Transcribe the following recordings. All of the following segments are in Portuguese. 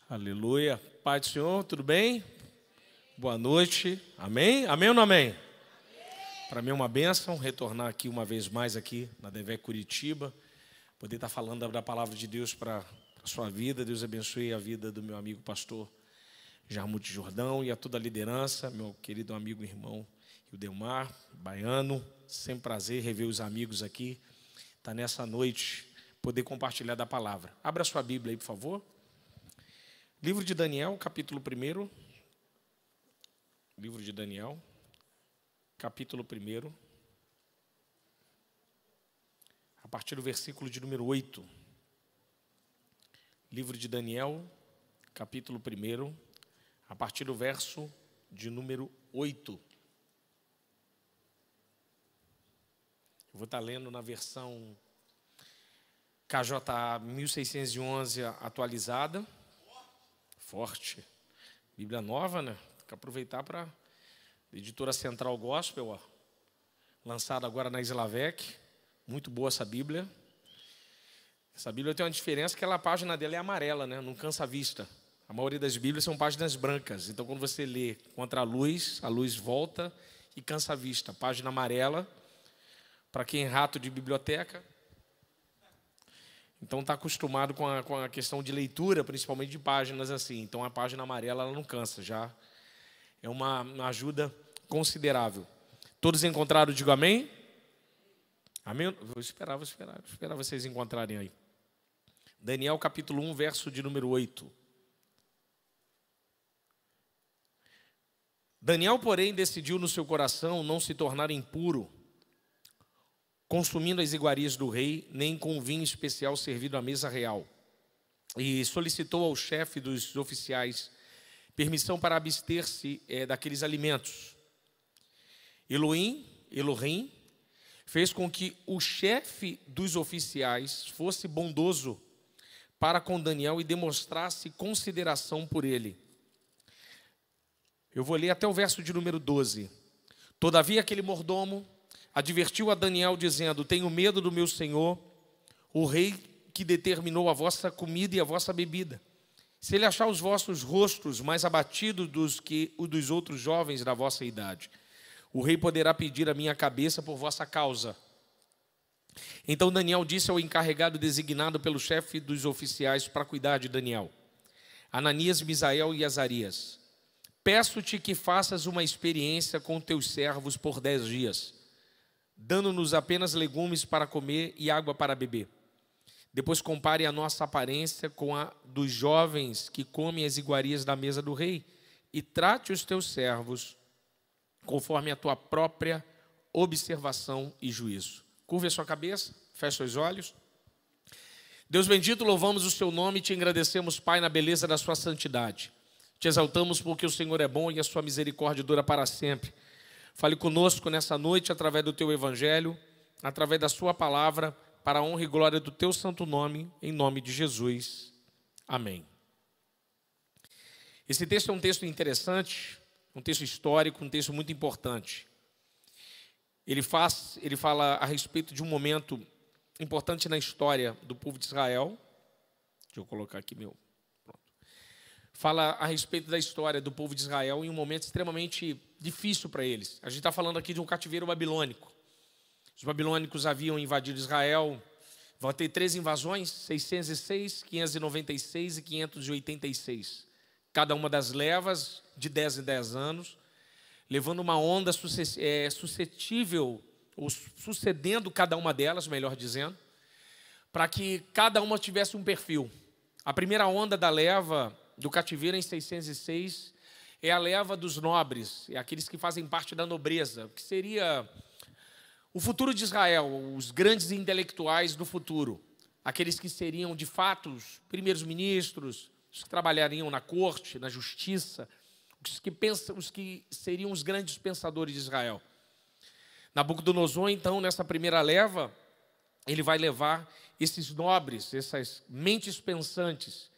Aleluia. Pai do Senhor, tudo bem? Boa noite. Amém? Amém ou não amém? Para mim é uma bênção retornar aqui uma vez mais aqui na DV Curitiba, poder estar falando da palavra de Deus para a sua vida. Deus abençoe a vida do meu amigo pastor Jarmute Jordão e a toda a liderança, meu querido amigo e irmão Ildemar, baiano. Sempre prazer rever os amigos aqui, tá nessa noite, poder compartilhar da palavra. Abra sua Bíblia aí, por favor. Livro de Daniel, capítulo 1. Livro de Daniel, capítulo 1. A partir do versículo de número 8. Livro de Daniel, capítulo 1. A partir do verso de número 8. Eu vou estar lendo na versão KJA 1611 atualizada. Forte. Bíblia nova, né? Tem que aproveitar para Editora Central Gospel, ó. Lançada agora na Islavec. Muito boa essa Bíblia. Essa Bíblia tem uma diferença que a página dela é amarela, né? Não cansa a vista. A maioria das Bíblias são páginas brancas. Então, quando você lê contra a luz volta e cansa a vista. Página amarela, para quem é rato de biblioteca. Então, está acostumado com a questão de leitura, principalmente de páginas assim. Então, a página amarela ela não cansa, já é uma ajuda considerável. Todos encontraram? Digo amém? Amém? Vou esperar vocês encontrarem aí. Daniel, capítulo 1, verso de número 8. Daniel, porém, decidiu no seu coração não se tornar impuro, consumindo as iguarias do rei, nem com vinho especial servido à mesa real. E solicitou ao chefe dos oficiais permissão para abster-se daqueles alimentos. Elohim fez com que o chefe dos oficiais fosse bondoso para com Daniel e demonstrasse consideração por ele. Eu vou ler até o verso de número 12. Todavia aquele mordomo advertiu a Daniel, dizendo: tenho medo do meu senhor, o rei que determinou a vossa comida e a vossa bebida. Se ele achar os vossos rostos mais abatidos dos que o dos outros jovens da vossa idade, o rei poderá pedir a minha cabeça por vossa causa. Então Daniel disse ao encarregado designado pelo chefe dos oficiais para cuidar de Daniel, Ananias, Misael e Azarias: peço-te que faças uma experiência com teus servos por 10 dias, dando-nos apenas legumes para comer e água para beber. Depois compare a nossa aparência com a dos jovens que comem as iguarias da mesa do rei, e trate os teus servos conforme a tua própria observação e juízo. Curve a sua cabeça, feche os olhos. Deus bendito, louvamos o seu nome e te agradecemos, Pai, na beleza da sua santidade. Te exaltamos porque o Senhor é bom e a sua misericórdia dura para sempre. Fale conosco nessa noite através do teu evangelho, através da sua palavra, para a honra e glória do teu santo nome, em nome de Jesus. Amém. Esse texto é um texto interessante, um texto histórico, um texto muito importante. Ele fala a respeito de um momento importante na história do povo de Israel. Deixa eu colocar aqui meu... Fala a respeito da história do povo de Israel em um momento extremamente difícil para eles. A gente está falando aqui de um cativeiro babilônico. Os babilônicos haviam invadido Israel. Vão ter 3 invasões, 606, 596 e 586. Cada uma das levas de 10 em 10 anos, levando uma onda suscetível, ou sucedendo cada uma delas, melhor dizendo, para que cada uma tivesse um perfil. A primeira onda da leva do cativeiro em 606 é a leva dos nobres, é aqueles que fazem parte da nobreza, que seria o futuro de Israel, os grandes intelectuais do futuro, aqueles que seriam de fato os primeiros ministros, os que trabalhariam na corte, na justiça, os que seriam os grandes pensadores de Israel. Nabucodonosor, então, nessa primeira leva, ele vai levar esses nobres, essas mentes pensantes,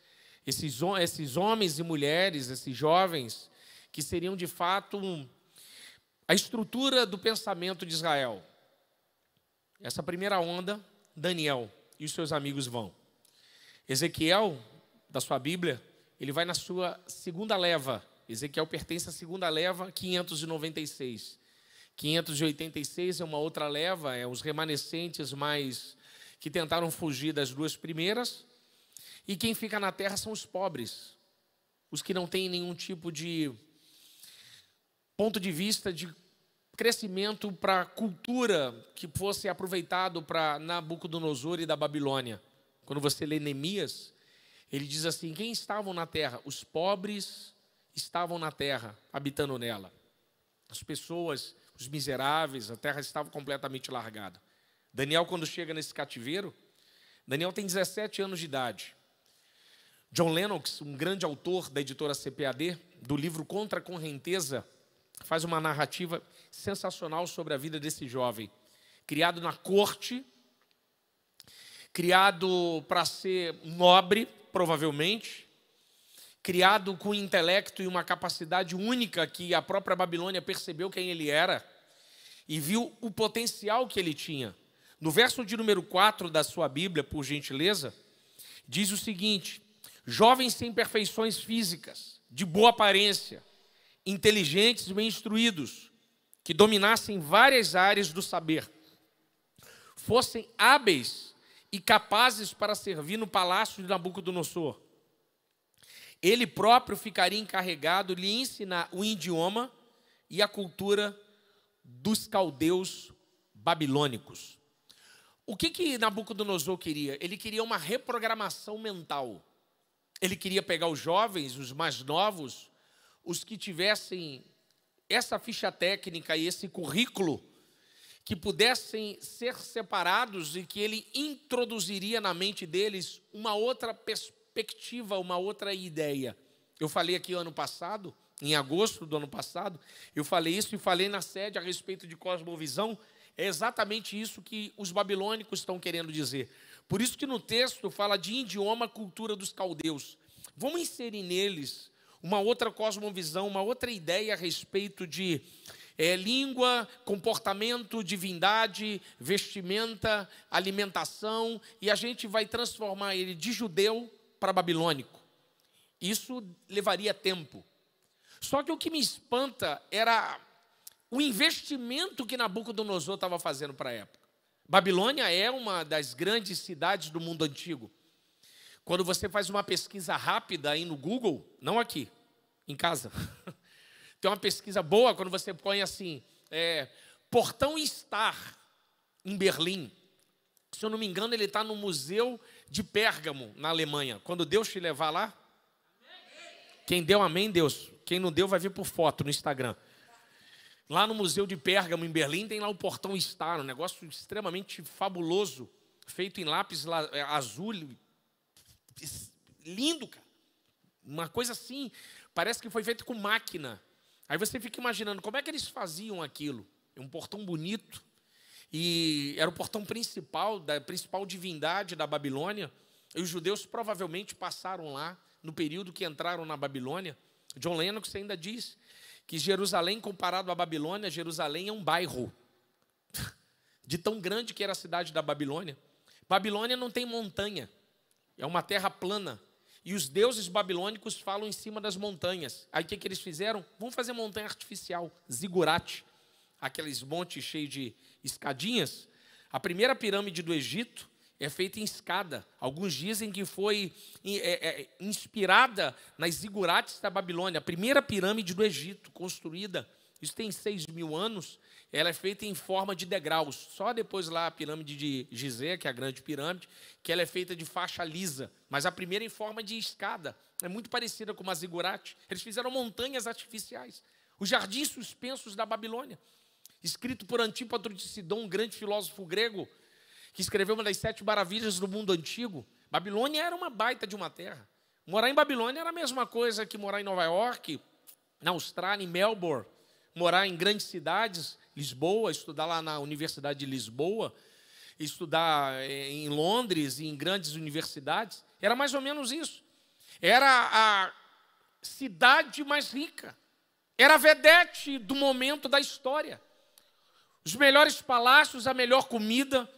esses homens e mulheres, esses jovens, que seriam de fato a estrutura do pensamento de Israel. Essa primeira onda, Daniel e os seus amigos vão. Ezequiel, da sua Bíblia, ele vai na sua segunda leva. Ezequiel pertence à segunda leva, 596. 586 é uma outra leva, é os remanescentes mais que tentaram fugir das duas primeiras. E quem fica na terra são os pobres, os que não têm nenhum tipo de ponto de vista de crescimento para a cultura que fosse aproveitado para Nabucodonosor e da Babilônia. Quando você lê Neemias, ele diz assim: quem estavam na terra? Os pobres estavam na terra, habitando nela. As pessoas, os miseráveis, a terra estava completamente largada. Daniel, quando chega nesse cativeiro, Daniel tem 17 anos de idade. John Lennox, um grande autor da editora CPAD, do livro Contra a Correnteza, faz uma narrativa sensacional sobre a vida desse jovem. Criado na corte, criado para ser nobre, provavelmente, criado com intelecto e uma capacidade única que a própria Babilônia percebeu quem ele era e viu o potencial que ele tinha. No verso de número 4 da sua Bíblia, por gentileza, diz o seguinte: jovens sem perfeições físicas, de boa aparência, inteligentes e bem instruídos, que dominassem várias áreas do saber, fossem hábeis e capazes para servir no palácio de Nabucodonosor. Ele próprio ficaria encarregado de lhe ensinar o idioma e a cultura dos caldeus babilônicos. O que Nabucodonosor queria? Ele queria uma reprogramação mental. Ele queria pegar os jovens, os mais novos, os que tivessem essa ficha técnica e esse currículo, que pudessem ser separados e que ele introduziria na mente deles uma outra perspectiva, uma outra ideia. Eu falei aqui ano passado, em agosto do ano passado, eu falei isso e falei na sede a respeito de cosmovisão. É exatamente isso que os babilônicos estão querendo dizer. Por isso que no texto fala de idioma, cultura dos caldeus. Vamos inserir neles uma outra cosmovisão, uma outra ideia a respeito de língua, comportamento, divindade, vestimenta, alimentação, e a gente vai transformar ele de judeu para babilônico. Isso levaria tempo. Só que o que me espanta era o investimento que Nabucodonosor estava fazendo para a época. Babilônia é uma das grandes cidades do mundo antigo. Quando você faz uma pesquisa rápida aí no Google, não aqui, em casa, tem uma pesquisa boa quando você põe assim, Portão Star, em Berlim. Se eu não me engano, ele está no Museu de Pérgamo, na Alemanha. Quando Deus te levar lá, quem deu amém, Deus. Quem não deu vai vir por foto no Instagram. Lá no Museu de Pérgamo, em Berlim, tem lá o Portão Star, um negócio extremamente fabuloso, feito em lápis azul, lindo, cara. Uma coisa assim, parece que foi feito com máquina. Aí você fica imaginando, como é que eles faziam aquilo? É um portão bonito, e era o portão principal, da principal divindade da Babilônia, e os judeus provavelmente passaram lá, no período que entraram na Babilônia. John Lennox ainda diz que Jerusalém, comparado à Babilônia, Jerusalém é um bairro, de tão grande que era a cidade da Babilônia. Babilônia não tem montanha, é uma terra plana, e os deuses babilônicos falam em cima das montanhas. Aí o que eles fizeram? Vamos fazer montanha artificial, zigurate, aqueles montes cheios de escadinhas. A primeira pirâmide do Egito é feita em escada. Alguns dizem que foi inspirada nas zigurates da Babilônia. A primeira pirâmide do Egito, construída, isso tem 6.000 anos, ela é feita em forma de degraus. Só depois lá a pirâmide de Gizé, que é a grande pirâmide, que ela é feita de faixa lisa. Mas a primeira em forma de escada. É muito parecida com uma zigurate. Eles fizeram montanhas artificiais. Os jardins suspensos da Babilônia. Escrito por Antípatro de Sidom, um grande filósofo grego, que escreveu uma das 7 maravilhas do mundo antigo. Babilônia era uma baita de uma terra. Morar em Babilônia era a mesma coisa que morar em Nova York, na Austrália, em Melbourne, morar em grandes cidades, Lisboa, estudar lá na Universidade de Lisboa, estudar em Londres e em grandes universidades. Era mais ou menos isso. Era a cidade mais rica. Era a vedete do momento da história. Os melhores palácios, a melhor comida,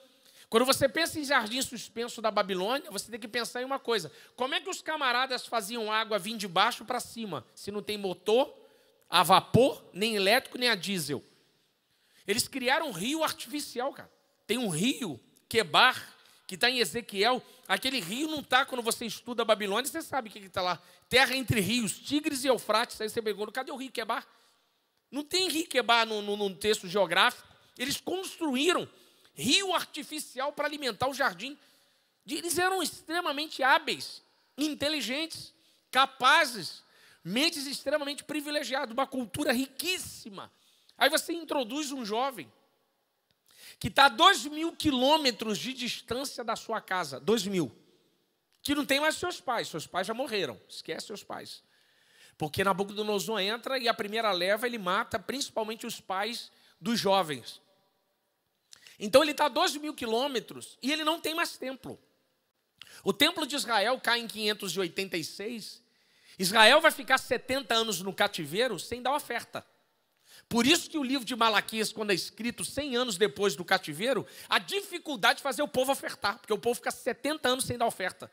Quando você pensa em jardim suspenso da Babilônia, você tem que pensar em uma coisa. Como é que os camaradas faziam água vir de baixo para cima, se não tem motor a vapor, nem elétrico, nem a diesel? Eles criaram um rio artificial, cara. Tem um rio, Quebar, que está em Ezequiel. Aquele rio não está, quando você estuda a Babilônia, você sabe o que está lá. Terra entre rios, Tigres e Eufrates. Aí você pergunta, cadê o rio Quebar? Não tem rio Quebar no texto geográfico. Eles construíram rio artificial para alimentar o jardim. Eles eram extremamente hábeis, inteligentes, capazes, mentes extremamente privilegiadas, uma cultura riquíssima. Aí você introduz um jovem que está a 2.000 quilômetros de distância da sua casa, 2.000, que não tem mais seus pais já morreram, esquece seus pais. Porque Nabucodonosor entra e a primeira leva ele mata principalmente os pais dos jovens. Então ele está a 2.000 quilômetros e ele não tem mais templo. O templo de Israel cai em 586, Israel vai ficar 70 anos no cativeiro sem dar oferta. Por isso que o livro de Malaquias, quando é escrito 100 anos depois do cativeiro, a dificuldade de fazer o povo ofertar, porque o povo fica 70 anos sem dar oferta.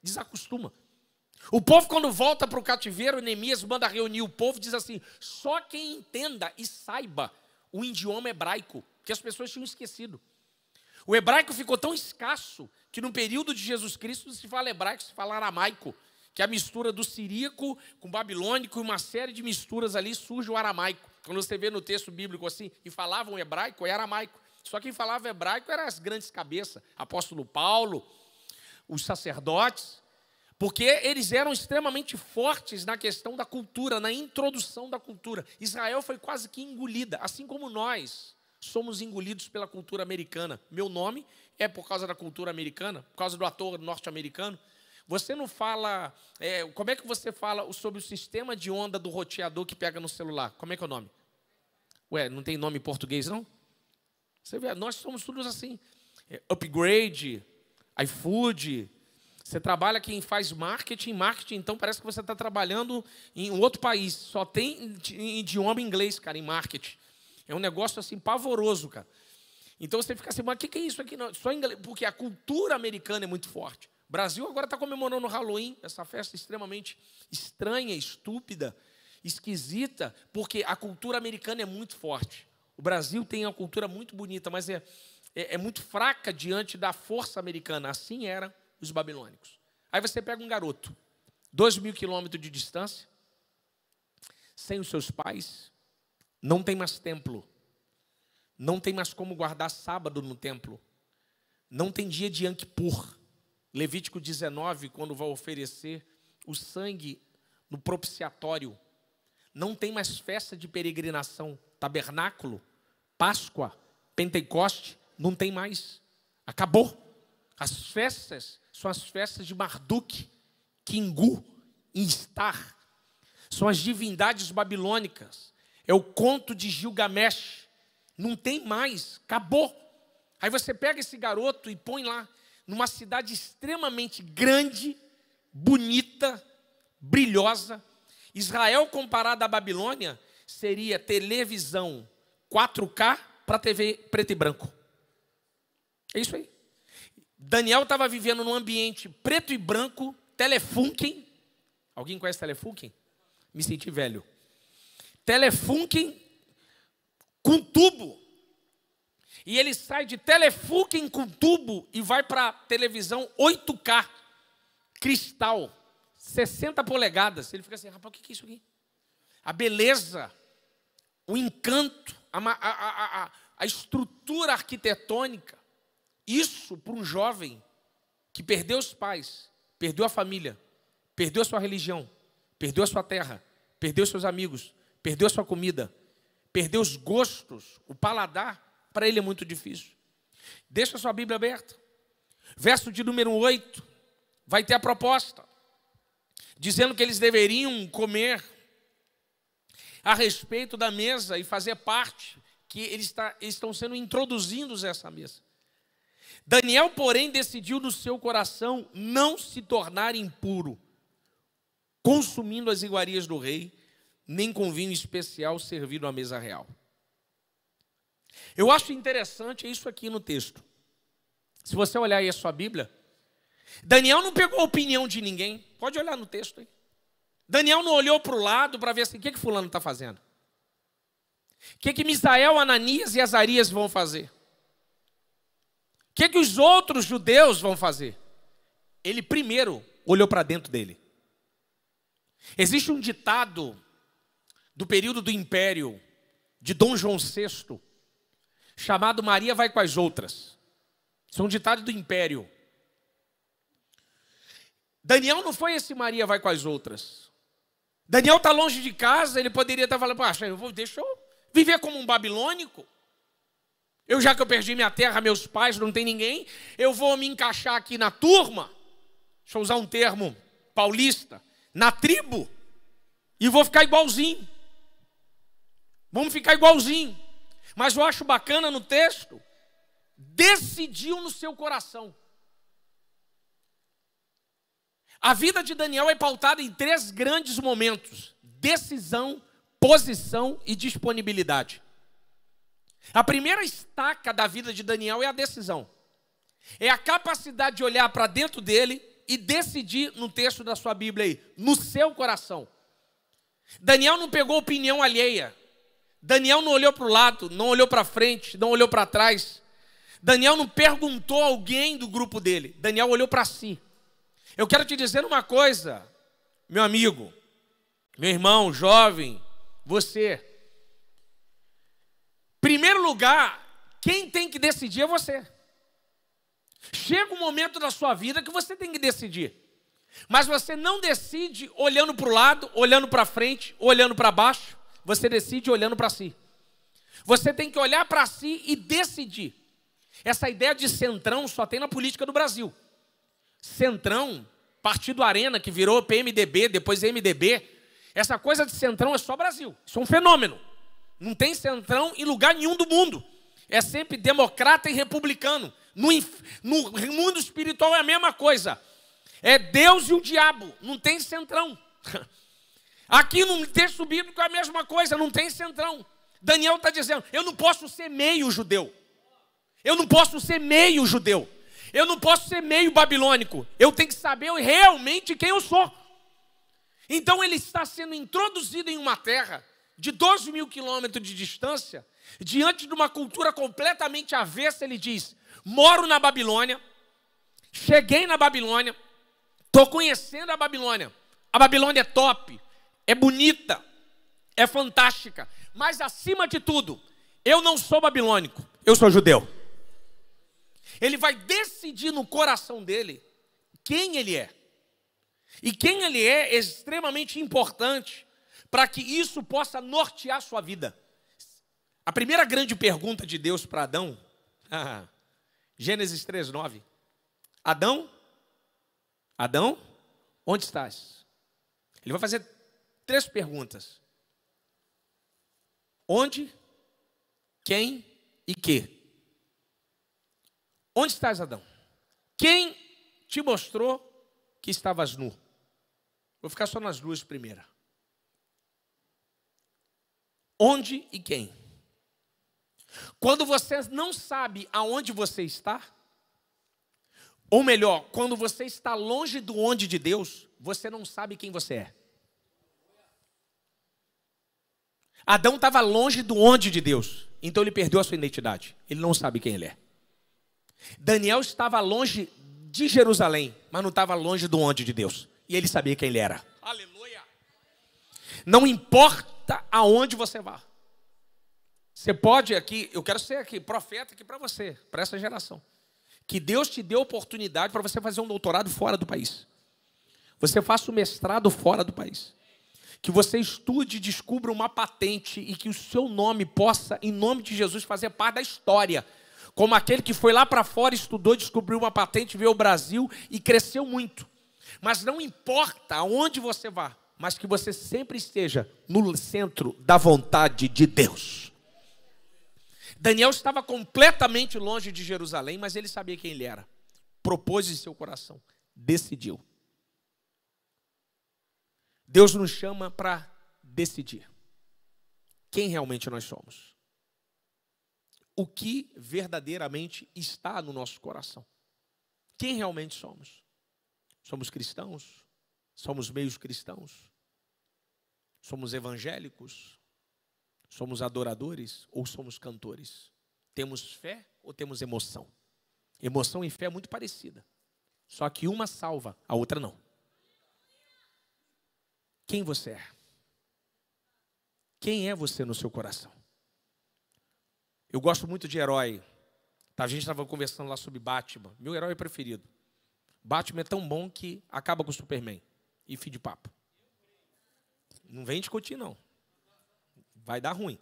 Desacostuma. O povo, quando volta para o cativeiro, Neemias manda reunir o povo e diz assim, só quem entenda e saiba o idioma hebraico, que as pessoas tinham esquecido. O hebraico ficou tão escasso que no período de Jesus Cristo se fala hebraico, se fala aramaico, que é a mistura do siríaco com o babilônico e uma série de misturas ali surge o aramaico. Quando você vê no texto bíblico assim, e falavam hebraico, é aramaico. Só quem falava hebraico eram as grandes cabeças, apóstolo Paulo, os sacerdotes, porque eles eram extremamente fortes na questão da cultura, na introdução da cultura. Israel foi quase que engolida, assim como nós somos engolidos pela cultura americana. Meu nome é por causa da cultura americana, por causa do ator norte-americano. Você não fala... como é que você fala sobre o sistema de onda do roteador que pega no celular? Como é que é o nome? Ué, não tem nome em português, não? Você vê, nós somos todos assim. Upgrade, iFood. Você trabalha quem faz marketing, então parece que você está trabalhando em um outro país. Só tem idioma inglês, cara, em marketing. É um negócio assim pavoroso, cara. Então você fica assim, mas o que é isso aqui? Não, só inglês, porque a cultura americana é muito forte. O Brasil agora está comemorando o Halloween, essa festa extremamente estranha, estúpida, esquisita, porque a cultura americana é muito forte. O Brasil tem uma cultura muito bonita, mas é muito fraca diante da força americana. Assim eram os babilônicos. Aí você pega um garoto, 2.000 quilômetros de distância, sem os seus pais, não tem mais templo, não tem mais como guardar sábado no templo, não tem dia de Yom Kippur. Levítico 19, quando vai oferecer o sangue no propiciatório, não tem mais festa de peregrinação, tabernáculo, Páscoa, Pentecoste, não tem mais, acabou. As festas são as festas de Marduk, Kingu, Instar, são as divindades babilônicas, é o conto de Gilgamesh, não tem mais, acabou. Aí você pega esse garoto e põe lá, numa cidade extremamente grande, bonita, brilhosa. Israel, comparado à Babilônia, seria televisão 4K para TV preto e branco. É isso aí. Daniel estava vivendo num ambiente preto e branco, Telefunken. Alguém conhece Telefunken? Me senti velho. Telefunken com tubo. E ele sai de Telefunken com tubo e vai para televisão 8K, cristal, 60 polegadas. Ele fica assim, rapaz, o que é isso aqui? A beleza, o encanto, a estrutura arquitetônica. Isso para um jovem que perdeu os pais, perdeu a família, perdeu a sua religião, perdeu a sua terra, perdeu seus amigos, perdeu a sua comida, perdeu os gostos, o paladar. Para ele é muito difícil. Deixa a sua Bíblia aberta. Verso de número 8. Vai ter a proposta. Dizendo que eles deveriam comer a respeito da mesa e fazer parte. Que eles estão sendo introduzidos a essa mesa. Daniel, porém, decidiu no seu coração não se tornar impuro, consumindo as iguarias do rei, nem com vinho especial servido à mesa real. Eu acho interessante isso aqui no texto. Se você olhar aí a sua Bíblia, Daniel não pegou a opinião de ninguém. Pode olhar no texto aí. Daniel não olhou para o lado para ver assim, o que fulano está fazendo? O que Misael, Ananias e Azarias vão fazer? O que os outros judeus vão fazer? Ele primeiro olhou para dentro dele. Existe um ditado do período do Império de Dom João VI, chamado Maria vai com as outras. Isso é um ditado do Império. Daniel não foi esse Maria vai com as outras. Daniel está longe de casa, ele poderia estar falando, deixa eu viver como um babilônico. Já que eu perdi minha terra, meus pais, não tem ninguém, eu vou me encaixar aqui na turma, deixa eu usar um termo paulista, na tribo, e vou ficar igualzinho. Vamos ficar igualzinho. Mas eu acho bacana no texto, decidiu no seu coração. A vida de Daniel é pautada em 3 grandes momentos: decisão, posição e disponibilidade. A primeira estaca da vida de Daniel é a decisão. É a capacidade de olhar para dentro dele e decidir, no texto da sua Bíblia aí, no seu coração. Daniel não pegou opinião alheia. Daniel não olhou para o lado, não olhou para frente, não olhou para trás. Daniel não perguntou a alguém do grupo dele. Daniel olhou para si. Eu quero te dizer uma coisa, meu amigo, meu irmão, jovem, você. Primeiro lugar, quem tem que decidir é você. Chega um momento da sua vida que você tem que decidir. Mas você não decide olhando para o lado, olhando para frente, olhando para baixo. Você decide olhando para si. Você tem que olhar para si e decidir. Essa ideia de centrão só tem na política do Brasil. Centrão, Partido Arena, que virou PMDB, depois MDB. Essa coisa de centrão é só Brasil. Isso é um fenômeno. Não tem centrão em lugar nenhum do mundo. É sempre democrata e republicano. No mundo espiritual é a mesma coisa. É Deus e o diabo. Não tem centrão. Aqui no texto bíblico é a mesma coisa. Não tem centrão. Daniel está dizendo, eu não posso ser meio judeu. Eu não posso ser meio judeu. Eu não posso ser meio babilônico. Eu tenho que saber realmente quem eu sou. Então ele está sendo introduzido em uma terra de 12 mil quilômetros de distância, diante de uma cultura completamente avessa. Ele diz, moro na Babilônia, cheguei na Babilônia, estou conhecendo a Babilônia. A Babilônia é top, é bonita, é fantástica. Mas acima de tudo, eu não sou babilônico, eu sou judeu. Ele vai decidir no coração dele quem ele é. E quem ele é extremamente importante para que isso possa nortear a sua vida. A primeira grande pergunta de Deus para Adão, Gênesis 3:9. Adão, onde estás? Ele vai fazer 3 perguntas. Onde, quem e que? Onde estás, Adão? Quem te mostrou que estavas nu? Vou ficar só nas 2 primeiras. Onde e quem? Quando você não sabe aonde você está, ou melhor, quando você está longe do onde de Deus, você não sabe quem você é. Adão estava longe do onde de Deus, então ele perdeu a sua identidade. Ele não sabe quem ele é. Daniel estava longe de Jerusalém, mas não estava longe do onde de Deus. E ele sabia quem ele era. Aleluia! Não importa aonde você vá. Você pode aqui, eu quero ser aqui, profeta aqui para você, para essa geração. Que Deus te dê oportunidade para você fazer um doutorado fora do país. Você faça um mestrado fora do país. Que você estude, descubra uma patente e que o seu nome possa, em nome de Jesus, fazer parte da história. Como aquele que foi lá para fora, estudou, descobriu uma patente, veio ao Brasil e cresceu muito. Mas não importa aonde você vá, mas que você sempre esteja no centro da vontade de Deus. Daniel estava completamente longe de Jerusalém, mas ele sabia quem ele era. Propôs em seu coração, decidiu. Deus nos chama para decidir quem realmente nós somos. O que verdadeiramente está no nosso coração. quem realmente somos. Somos cristãos? Somos meios cristãos? Somos evangélicos? Somos adoradores ou somos cantores? Temos fé ou temos emoção? Emoção e fé é muito parecida. Só que uma salva, a outra não. Quem você é? Quem é você no seu coração? Eu gosto muito de herói. A gente estava conversando lá sobre Batman. Meu herói preferido. Batman é tão bom que acaba com o Superman. E fim de papo. Não vem discutir, não. Vai dar ruim.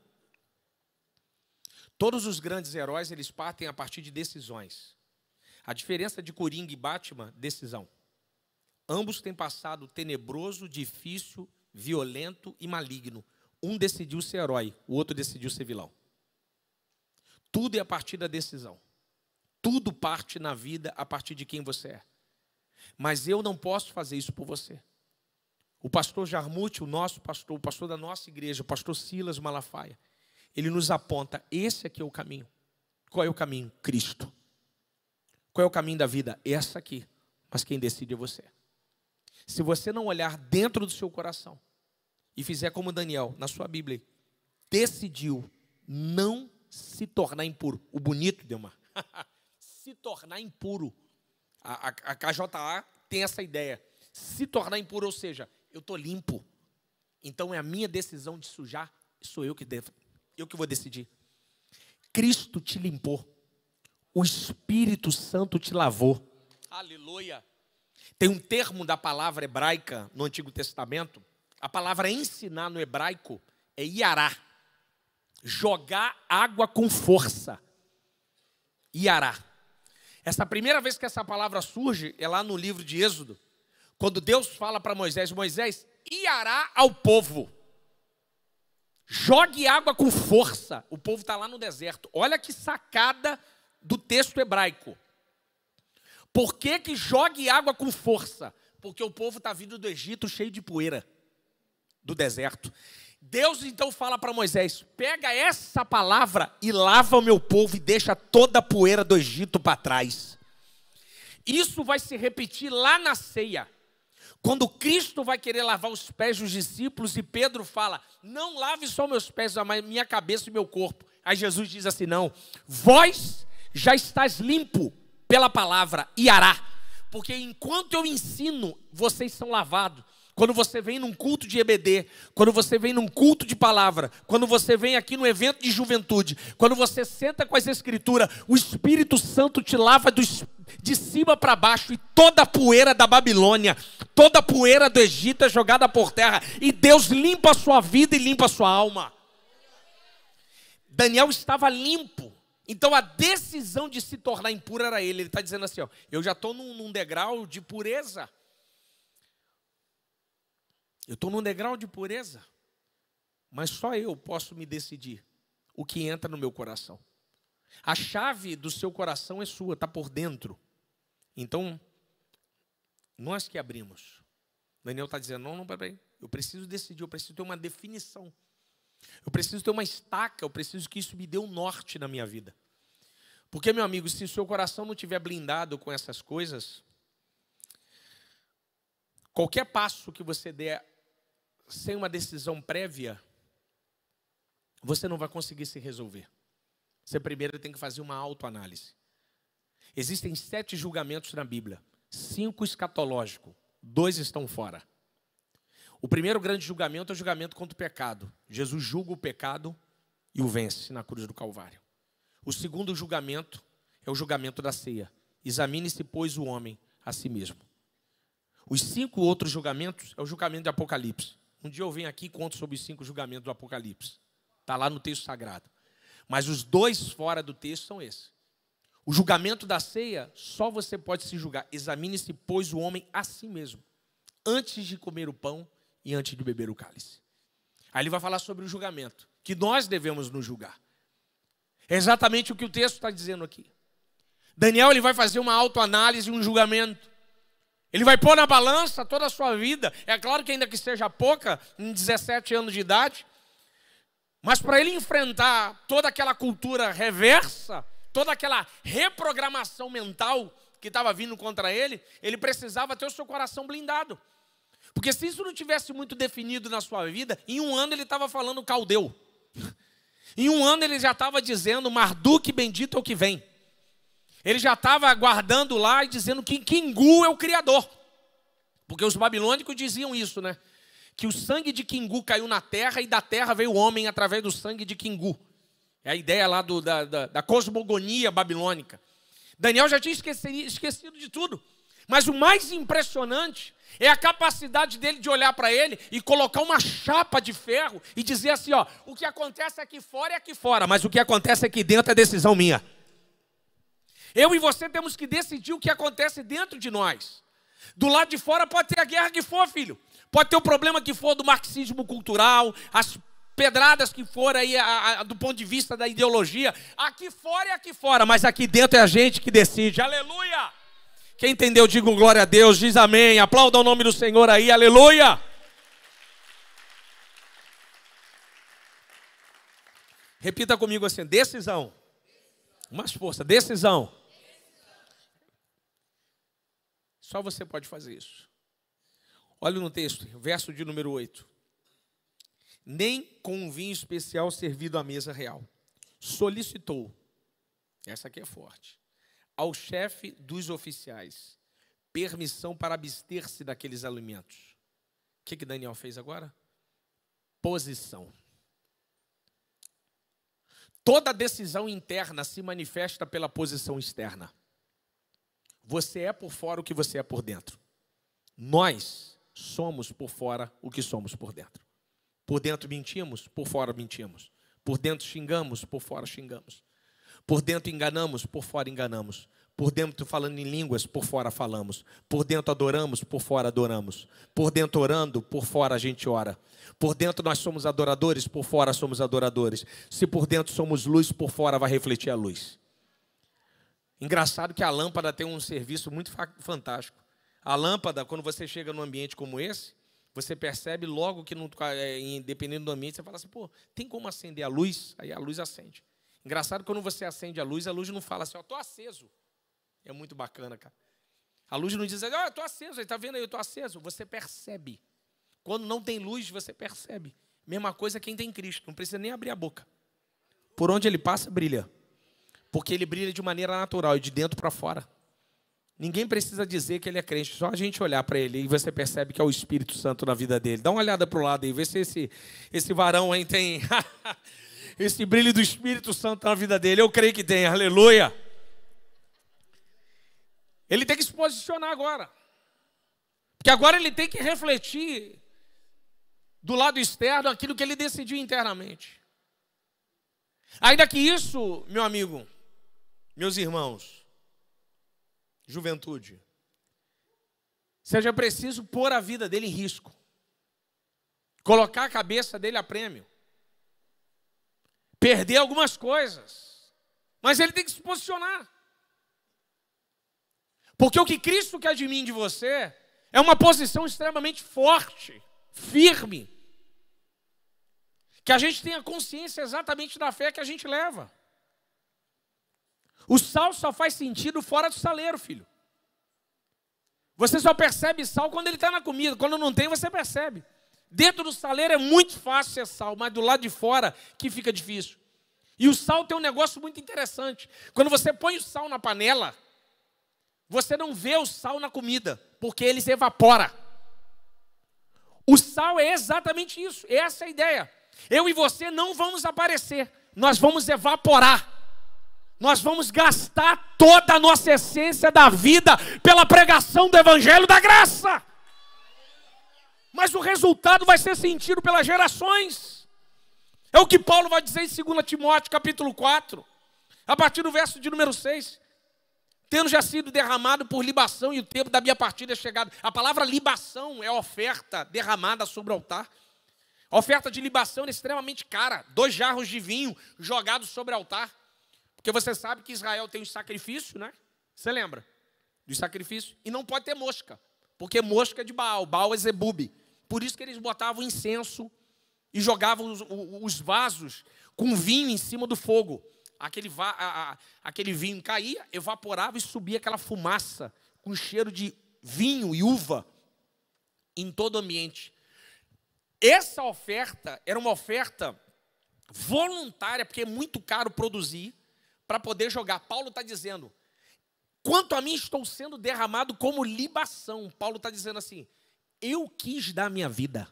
Todos os grandes heróis, eles partem a partir de decisões. A diferença de Coringa e Batman, decisão. Ambos têm passado tenebroso, difícil, violento e maligno. Um decidiu ser herói, o outro decidiu ser vilão. Tudo é a partir da decisão. Tudo parte na vida a partir de quem você é. Mas eu não posso fazer isso por você. O pastor Jarmuth, o nosso pastor, o pastor da nossa igreja, o pastor Silas Malafaia, ele nos aponta, esse aqui é o caminho. Qual é o caminho? Cristo. Qual é o caminho da vida? Essa aqui. Mas quem decide é você. Se você não olhar dentro do seu coração e fizer como Daniel, na sua Bíblia, decidiu não se tornar impuro. O bonito, Delmar. Se tornar impuro. A KJA tem essa ideia. Se tornar impuro, ou seja, eu estou limpo. Então é a minha decisão de sujar, sou eu que vou decidir. Cristo te limpou. O Espírito Santo te lavou. Aleluia. Tem um termo da palavra hebraica no Antigo Testamento. A palavra ensinar no hebraico é iará. Jogar água com força. Iará. Essa primeira vez que essa palavra surge é lá no livro de Êxodo. Quando Deus fala para Moisés, Moisés, iará ao povo. Jogue água com força. O povo está lá no deserto. Olha que sacada do texto hebraico. Por que jogue água com força? Porque o povo está vindo do Egito cheio de poeira. Do deserto. Deus então fala para Moisés, pega essa palavra e lava o meu povo e deixa toda a poeira do Egito para trás. Isso vai se repetir lá na ceia. Quando Cristo vai querer lavar os pés dos discípulos e Pedro fala, não lave só meus pés, mas minha cabeça e meu corpo. Aí Jesus diz assim, não, vós já estás limpo pela palavra, iará. Porque enquanto eu ensino, vocês são lavados. Quando você vem num culto de EBD, quando você vem num culto de palavra, quando você vem aqui no evento de juventude, quando você senta com as escrituras, o Espírito Santo te lava de cima para baixo e toda a poeira da Babilônia, toda a poeira do Egito é jogada por terra e Deus limpa a sua vida e limpa a sua alma. Daniel estava limpo. Então a decisão de se tornar impuro era ele. Ele está dizendo assim, ó, eu já estou num degrau de pureza. Eu estou num degrau de pureza. Mas só eu posso me decidir o que entra no meu coração. A chave do seu coração é sua, está por dentro. Então, nós que abrimos. Daniel está dizendo, não, peraí. Eu preciso decidir, eu preciso ter uma definição. Eu preciso ter uma estaca, eu preciso que isso me dê um norte na minha vida. Porque, meu amigo, se o seu coração não estiver blindado com essas coisas, qualquer passo que você der sem uma decisão prévia, você não vai conseguir se resolver. Você primeiro tem que fazer uma autoanálise. Existem 7 julgamentos na Bíblia, 5 escatológicos, 2 estão fora. O primeiro grande julgamento é o julgamento contra o pecado. Jesus julga o pecado e o vence na cruz do Calvário. O segundo julgamento é o julgamento da ceia. Examine-se, pois, o homem a si mesmo. Os 5 outros julgamentos é o julgamento de Apocalipse. Um dia eu venho aqui e conto sobre os 5 julgamentos do Apocalipse. Está lá no texto sagrado. Mas os 2 fora do texto são esses. O julgamento da ceia, só você pode se julgar. Examine-se, pois, o homem a si mesmo, antes de comer o pão e antes de beber o cálice. Aí ele vai falar sobre o julgamento, que nós devemos nos julgar. É exatamente o que o texto está dizendo aqui. Daniel, ele vai fazer uma autoanálise, um julgamento. Ele vai pôr na balança toda a sua vida. É claro que ainda que seja pouca, em 17 anos de idade, mas para ele enfrentar toda aquela cultura reversa, toda aquela reprogramação mental que estava vindo contra ele, ele precisava ter o seu coração blindado. Porque se isso não tivesse muito definido na sua vida, em um ano ele estava falando caldeu. Em um ano ele já estava dizendo, Marduk bendito é o que vem. Ele já estava aguardando lá e dizendo que Kingu é o Criador. Porque os babilônicos diziam isso, né? Que o sangue de Kingu caiu na terra e da terra veio o homem através do sangue de Kingu. É a ideia lá da cosmogonia babilônica. Daniel já tinha esquecido de tudo. Mas o mais impressionante é a capacidade dele de olhar para ele e colocar uma chapa de ferro e dizer assim, ó, o que acontece aqui fora é aqui fora, mas o que acontece aqui dentro é decisão minha. Eu e você temos que decidir o que acontece dentro de nós. Do lado de fora pode ter a guerra que for, filho. Pode ter o problema que for do marxismo cultural, as pedradas que for aí do ponto de vista da ideologia. Aqui fora é aqui fora, mas aqui dentro é a gente que decide. Aleluia! Quem entendeu, diga glória a Deus, diz amém. Aplauda o nome do Senhor aí, aleluia! Repita comigo assim, decisão. Mais força, decisão. Só você pode fazer isso. Olha no texto, verso de número 8. Nem com um vinho especial servido à mesa real. Solicitou, essa aqui é forte, ao chefe dos oficiais permissão para abster-se daqueles alimentos. O que Daniel fez agora? Posição. Toda decisão interna se manifesta pela posição externa. Você é por fora o que você é por dentro. Nós somos por fora o que somos por dentro. Por dentro mentimos, por fora mentimos. Por dentro xingamos, por fora xingamos. Por dentro enganamos, por fora enganamos. Por dentro falando em línguas, por fora falamos. Por dentro adoramos, por fora adoramos. Por dentro orando, por fora a gente ora. Por dentro nós somos adoradores, por fora somos adoradores. Se por dentro somos luz, por fora vai refletir a luz. Engraçado que a lâmpada tem um serviço muito fantástico. A lâmpada, quando você chega num ambiente como esse, você percebe logo que, dependendo do ambiente, você fala assim, pô, tem como acender a luz? Aí a luz acende. Engraçado que quando você acende a luz não fala assim, ó, estou aceso. É muito bacana, cara. A luz não diz, ó, eu estou aceso, está vendo aí, eu estou aceso. Você percebe. Quando não tem luz, você percebe. Mesma coisa quem tem Cristo, não precisa nem abrir a boca. Por onde ele passa, brilha. Porque ele brilha de maneira natural, e de dentro para fora. Ninguém precisa dizer que ele é crente, só a gente olhar para ele e você percebe que é o Espírito Santo na vida dele. Dá uma olhada para o lado aí, vê se esse varão aí tem esse brilho do Espírito Santo na vida dele. Eu creio que tem, aleluia. Ele tem que se posicionar agora. Porque agora ele tem que refletir do lado externo aquilo que ele decidiu internamente. Ainda que isso, meu amigo, meus irmãos, juventude, seja preciso pôr a vida dele em risco, colocar a cabeça dele a prêmio, perder algumas coisas, mas ele tem que se posicionar. Porque o que Cristo quer de mim e de você é uma posição extremamente forte, firme, que a gente tenha consciência exatamente da fé que a gente leva. O sal só faz sentido fora do saleiro, filho. Você só percebe sal quando ele está na comida. Quando não tem, você percebe. Dentro do saleiro é muito fácil ser sal, mas do lado de fora que fica difícil. E o sal tem um negócio muito interessante. Quando você põe o sal na panela, você não vê o sal na comida, porque ele se evapora. O sal é exatamente isso. Essa é a ideia. Eu e você não vamos aparecer. Nós vamos evaporar. Nós vamos gastar toda a nossa essência da vida pela pregação do Evangelho da Graça. Mas o resultado vai ser sentido pelas gerações. É o que Paulo vai dizer em 2 Timóteo capítulo 4, a partir do verso de número 6. Tendo já sido derramado por libação e o tempo da minha partida é chegado. A palavra libação é oferta derramada sobre o altar. A oferta de libação é extremamente cara. 2 jarros de vinho jogados sobre o altar. Porque você sabe que Israel tem um sacrifício, né? Você lembra? Do sacrifício. E não pode ter mosca. Porque mosca é de Baal. Baal é Zebub. Por isso que eles botavam incenso e jogavam os vasos com vinho em cima do fogo. aquele vinho caía, evaporava e subia aquela fumaça com cheiro de vinho e uva em todo o ambiente. Essa oferta era uma oferta voluntária, porque é muito caro produzir para poder jogar. Paulo está dizendo, quanto a mim estou sendo derramado como libação. Paulo está dizendo assim, eu quis dar a minha vida.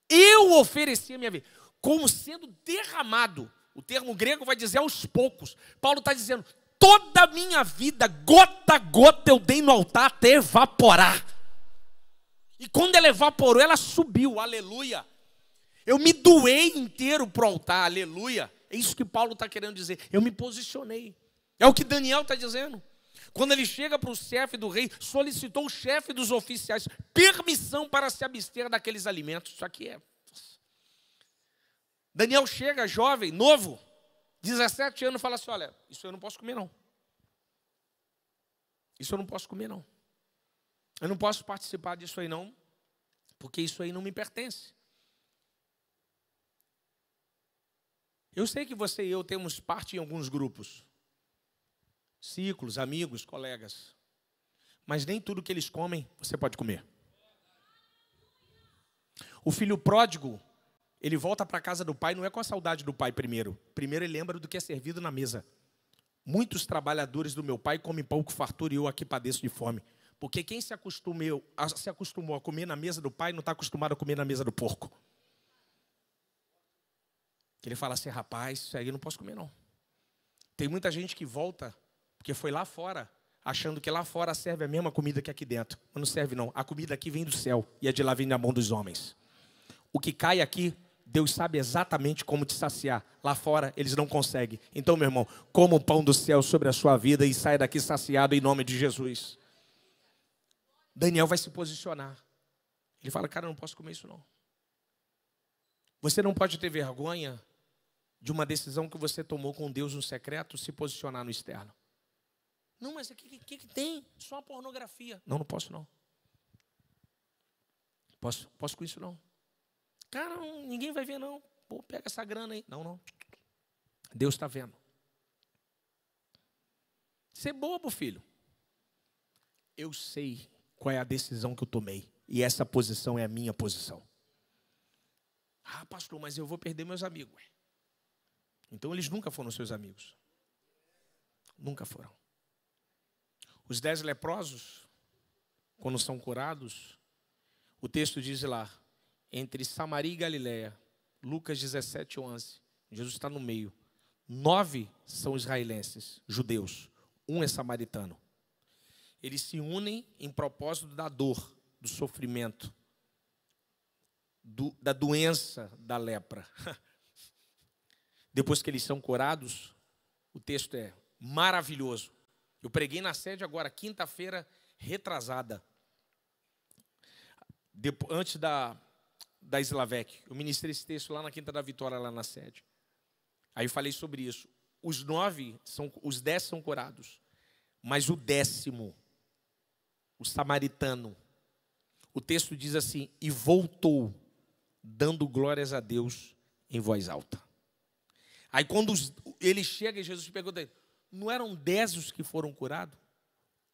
Eu ofereci a minha vida, como sendo derramado. O termo grego vai dizer aos poucos. Paulo está dizendo, toda a minha vida, gota a gota, eu dei no altar até evaporar. E quando ela evaporou, ela subiu, aleluia. Eu me doei inteiro para o altar, aleluia. É isso que Paulo está querendo dizer. Eu me posicionei. É o que Daniel está dizendo. Quando ele chega para o chefe do rei, solicitou o chefe dos oficiais permissão para se abster daqueles alimentos. Isso aqui é... Daniel chega, jovem, novo, 17 anos, e fala assim, olha, isso eu não posso comer não. Isso eu não posso comer não. Eu não posso participar disso aí não, porque isso aí não me pertence. Eu sei que você e eu temos parte em alguns grupos, ciclos, amigos, colegas, mas nem tudo que eles comem você pode comer. O filho pródigo, ele volta para a casa do pai, não é com a saudade do pai primeiro. Primeiro ele lembra do que é servido na mesa. Muitos trabalhadores do meu pai comem pão com fartura e eu aqui padeço de fome. Porque quem se acostumou a comer na mesa do pai não está acostumado a comer na mesa do porco. Ele fala assim, rapaz, isso aí eu não posso comer não. Tem muita gente que volta, porque foi lá fora, achando que lá fora serve a mesma comida que aqui dentro. Mas não serve não, a comida aqui vem do céu e a de lá vem da mão dos homens. O que cai aqui, Deus sabe exatamente como te saciar. Lá fora, eles não conseguem. Então, meu irmão, coma o pão do céu sobre a sua vida e saia daqui saciado em nome de Jesus. Daniel vai se posicionar. Ele fala, cara, eu não posso comer isso não. Você não pode ter vergonha de uma decisão que você tomou com Deus no secreto, se posicionar no externo. Não, mas o que tem? Só a pornografia. Não, não posso não. Posso com isso não. Cara, ninguém vai ver não. Pô, pega essa grana aí. Não, não. Deus está vendo. Você é bobo, filho. Eu sei qual é a decisão que eu tomei. E essa posição é a minha posição. Ah, pastor, mas eu vou perder meus amigos. Então eles nunca foram seus amigos. Nunca foram. Os 10 leprosos, quando são curados, o texto diz lá, entre Samaria e Galileia, Lucas 17, 11, Jesus está no meio. 9 são israelenses, judeus. 1 é samaritano. Eles se unem em propósito da dor, do sofrimento, da doença da lepra. Depois que eles são curados, o texto é maravilhoso. Eu preguei na sede agora, quinta-feira retrasada, antes da Islavec. Eu ministrei esse texto lá na Quinta da Vitória, lá na sede. Aí eu falei sobre isso. Os 10 são curados, mas o 10º, o samaritano, o texto diz assim, e voltou, dando glórias a Deus em voz alta. Aí quando ele chega e Jesus pergunta a ele, não eram 10 os que foram curados?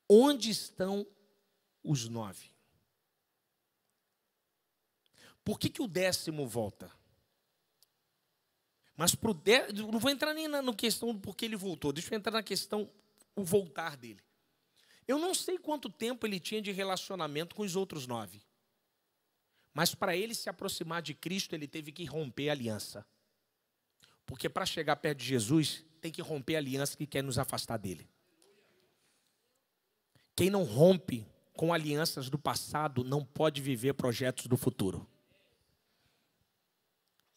Onde estão os 9? Por que o 10º volta? Mas não vou entrar nem na questão do porquê ele voltou. Deixa eu entrar na questão, o voltar dele. Eu não sei quanto tempo ele tinha de relacionamento com os outros 9. Mas para ele se aproximar de Cristo, ele teve que romper a aliança. Porque para chegar perto de Jesus, tem que romper a aliança que quer nos afastar dele. Quem não rompe com alianças do passado, não pode viver projetos do futuro.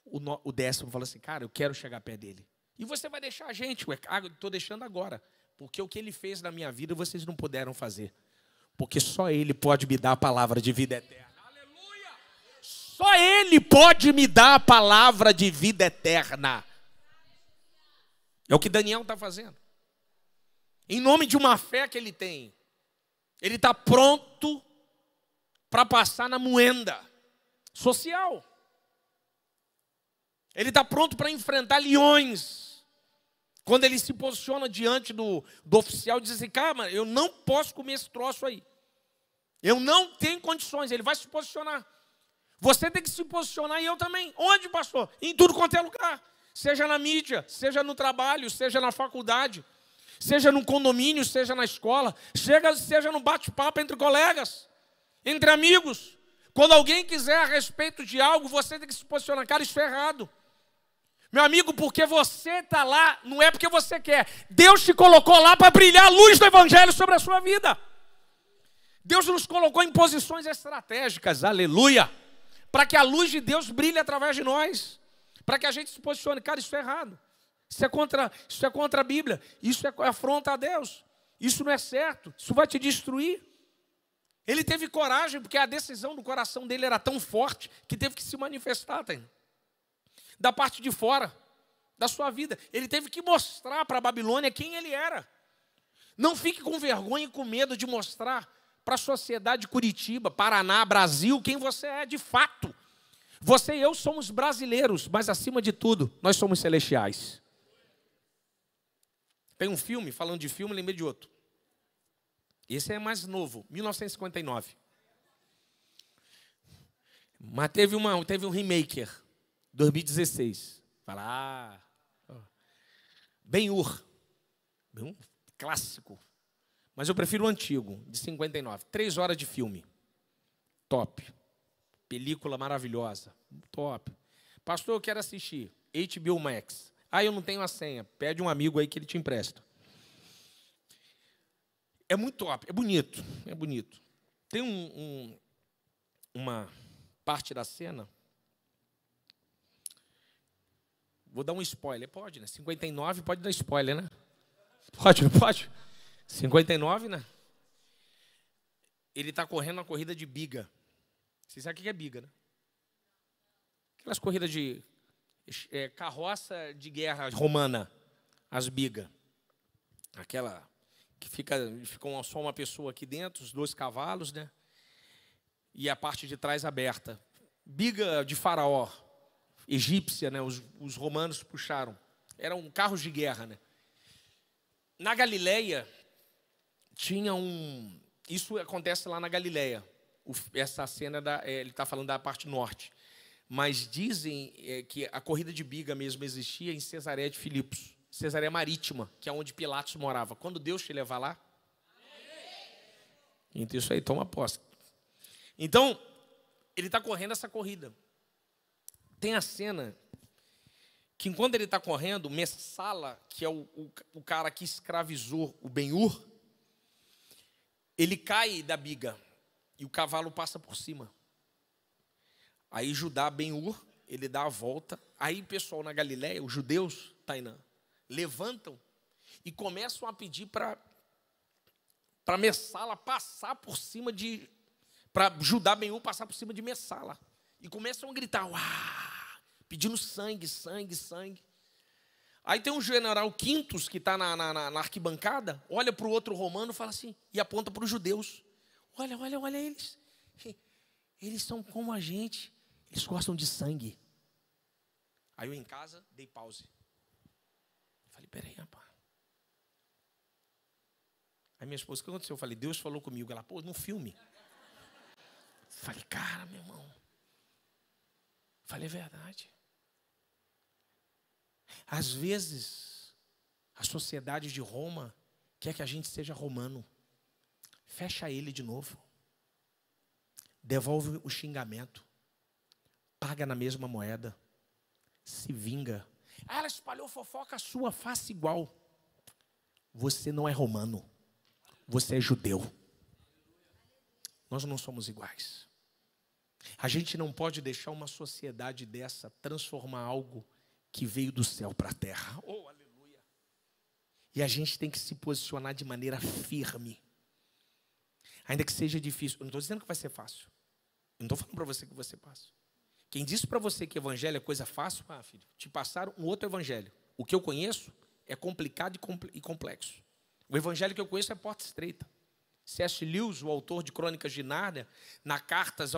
O 10º fala assim, cara, eu quero chegar perto dele. E você vai deixar a gente? Estou deixando agora. Porque o que ele fez na minha vida, vocês não puderam fazer. Porque só ele pode me dar a palavra de vida eterna. Aleluia! Só ele pode me dar a palavra de vida eterna. É o que Daniel está fazendo. Em nome de uma fé que ele tem. Ele está pronto para passar na moenda social. Ele está pronto para enfrentar leões. Quando ele se posiciona diante do oficial, diz assim, cara, eu não posso comer esse troço aí. Eu não tenho condições. Ele vai se posicionar. Você tem que se posicionar e eu também. Onde, pastor? Em tudo quanto é lugar. Seja na mídia, seja no trabalho, seja na faculdade, seja no condomínio, seja na escola, seja no bate-papo entre colegas, entre amigos. Quando alguém quiser a respeito de algo, você tem que se posicionar. Cara, isso é errado. Meu amigo, porque você está lá, não é porque você quer. Deus te colocou lá para brilhar a luz do Evangelho sobre a sua vida. Deus nos colocou em posições estratégicas, aleluia, para que a luz de Deus brilhe através de nós, para que a gente se posicione. Cara, isso é errado. Isso é contra a Bíblia. Isso é afronta a Deus. Isso não é certo. Isso vai te destruir. Ele teve coragem, porque a decisão do coração dele era tão forte que teve que se manifestar, da parte de fora da sua vida. Ele teve que mostrar para a Babilônia quem ele era. Não fique com vergonha e com medo de mostrar para a sociedade de Curitiba, Paraná, Brasil, quem você é de fato. Você e eu somos brasileiros, mas acima de tudo, nós somos celestiais. Tem um filme, falando de filme, lembrei de outro. Esse é mais novo, 1959. Mas teve um remake, 2016. Fala, Ben-Hur. Um clássico. Mas eu prefiro o antigo, de 59. 3 horas de filme. Top. Película maravilhosa. Top. Pastor, eu quero assistir. HBO Max. Eu não tenho a senha. Pede um amigo aí que ele te empresta. É muito top. É bonito. É bonito. Tem uma parte da cena. Vou dar um spoiler. Pode, né? 59 pode dar spoiler, né? Pode, não pode? 59, né? Ele está correndo uma corrida de biga. Você sabe o que é biga, né? Aquelas corridas de carroça de guerra romana, as bigas. Aquela que fica só uma pessoa aqui dentro, os 2 cavalos, né? E a parte de trás aberta. Biga de faraó, egípcia, né? Os romanos puxaram. Eram carros de guerra, né? Na Galileia, tinha isso acontece lá na Galileia. Essa cena, ele está falando da parte norte. Mas dizem que a corrida de biga mesmo existia em Cesareia de Filipos. Cesareia Marítima, que é onde Pilatos morava. Quando Deus te levar lá? Então isso aí, toma posse. Então, ele está correndo essa corrida. Tem a cena que enquanto ele está correndo, Messala, que é o cara que escravizou o Ben-Hur, ele cai da biga e o cavalo passa por cima. Aí Judá, Ben-Hur, ele dá a volta. Aí o pessoal na Galileia, os judeus, Tainã, levantam e começam a pedir para Messala passar por cima para Judá, Ben-Hur passar por cima de Messala. E começam a gritar, uau! Pedindo sangue, sangue, sangue. Aí tem um general Quintus, que está na arquibancada, olha para o outro romano e fala assim, e aponta para os judeus. Olha eles. Eles são como a gente. Eles gostam de sangue. Aí eu em casa, dei pause. Falei, peraí, rapaz. Aí minha esposa, o que aconteceu? Eu falei, Deus falou comigo. Ela, no filme. Falei, cara, meu irmão. Falei, é verdade. Às vezes, a sociedade de Roma quer que a gente seja romano. Fecha ele de novo. Devolve o xingamento. Paga na mesma moeda. Se vinga. Ela espalhou fofoca sua, faça igual. Você não é romano. Você é judeu. Nós não somos iguais. A gente não pode deixar uma sociedade dessa transformar algo que veio do céu para a terra. Oh, aleluia. E a gente tem que se posicionar de maneira firme. Ainda que seja difícil. Eu não estou dizendo que vai ser fácil. Eu não estou falando para você que vai ser fácil. Quem disse para você que evangelho é coisa fácil, filho, te passaram um outro evangelho. O que eu conheço é complicado e complexo. O evangelho que eu conheço é porta estreita. C.S. Lewis, o autor de Crônicas de Nárnia, na cartas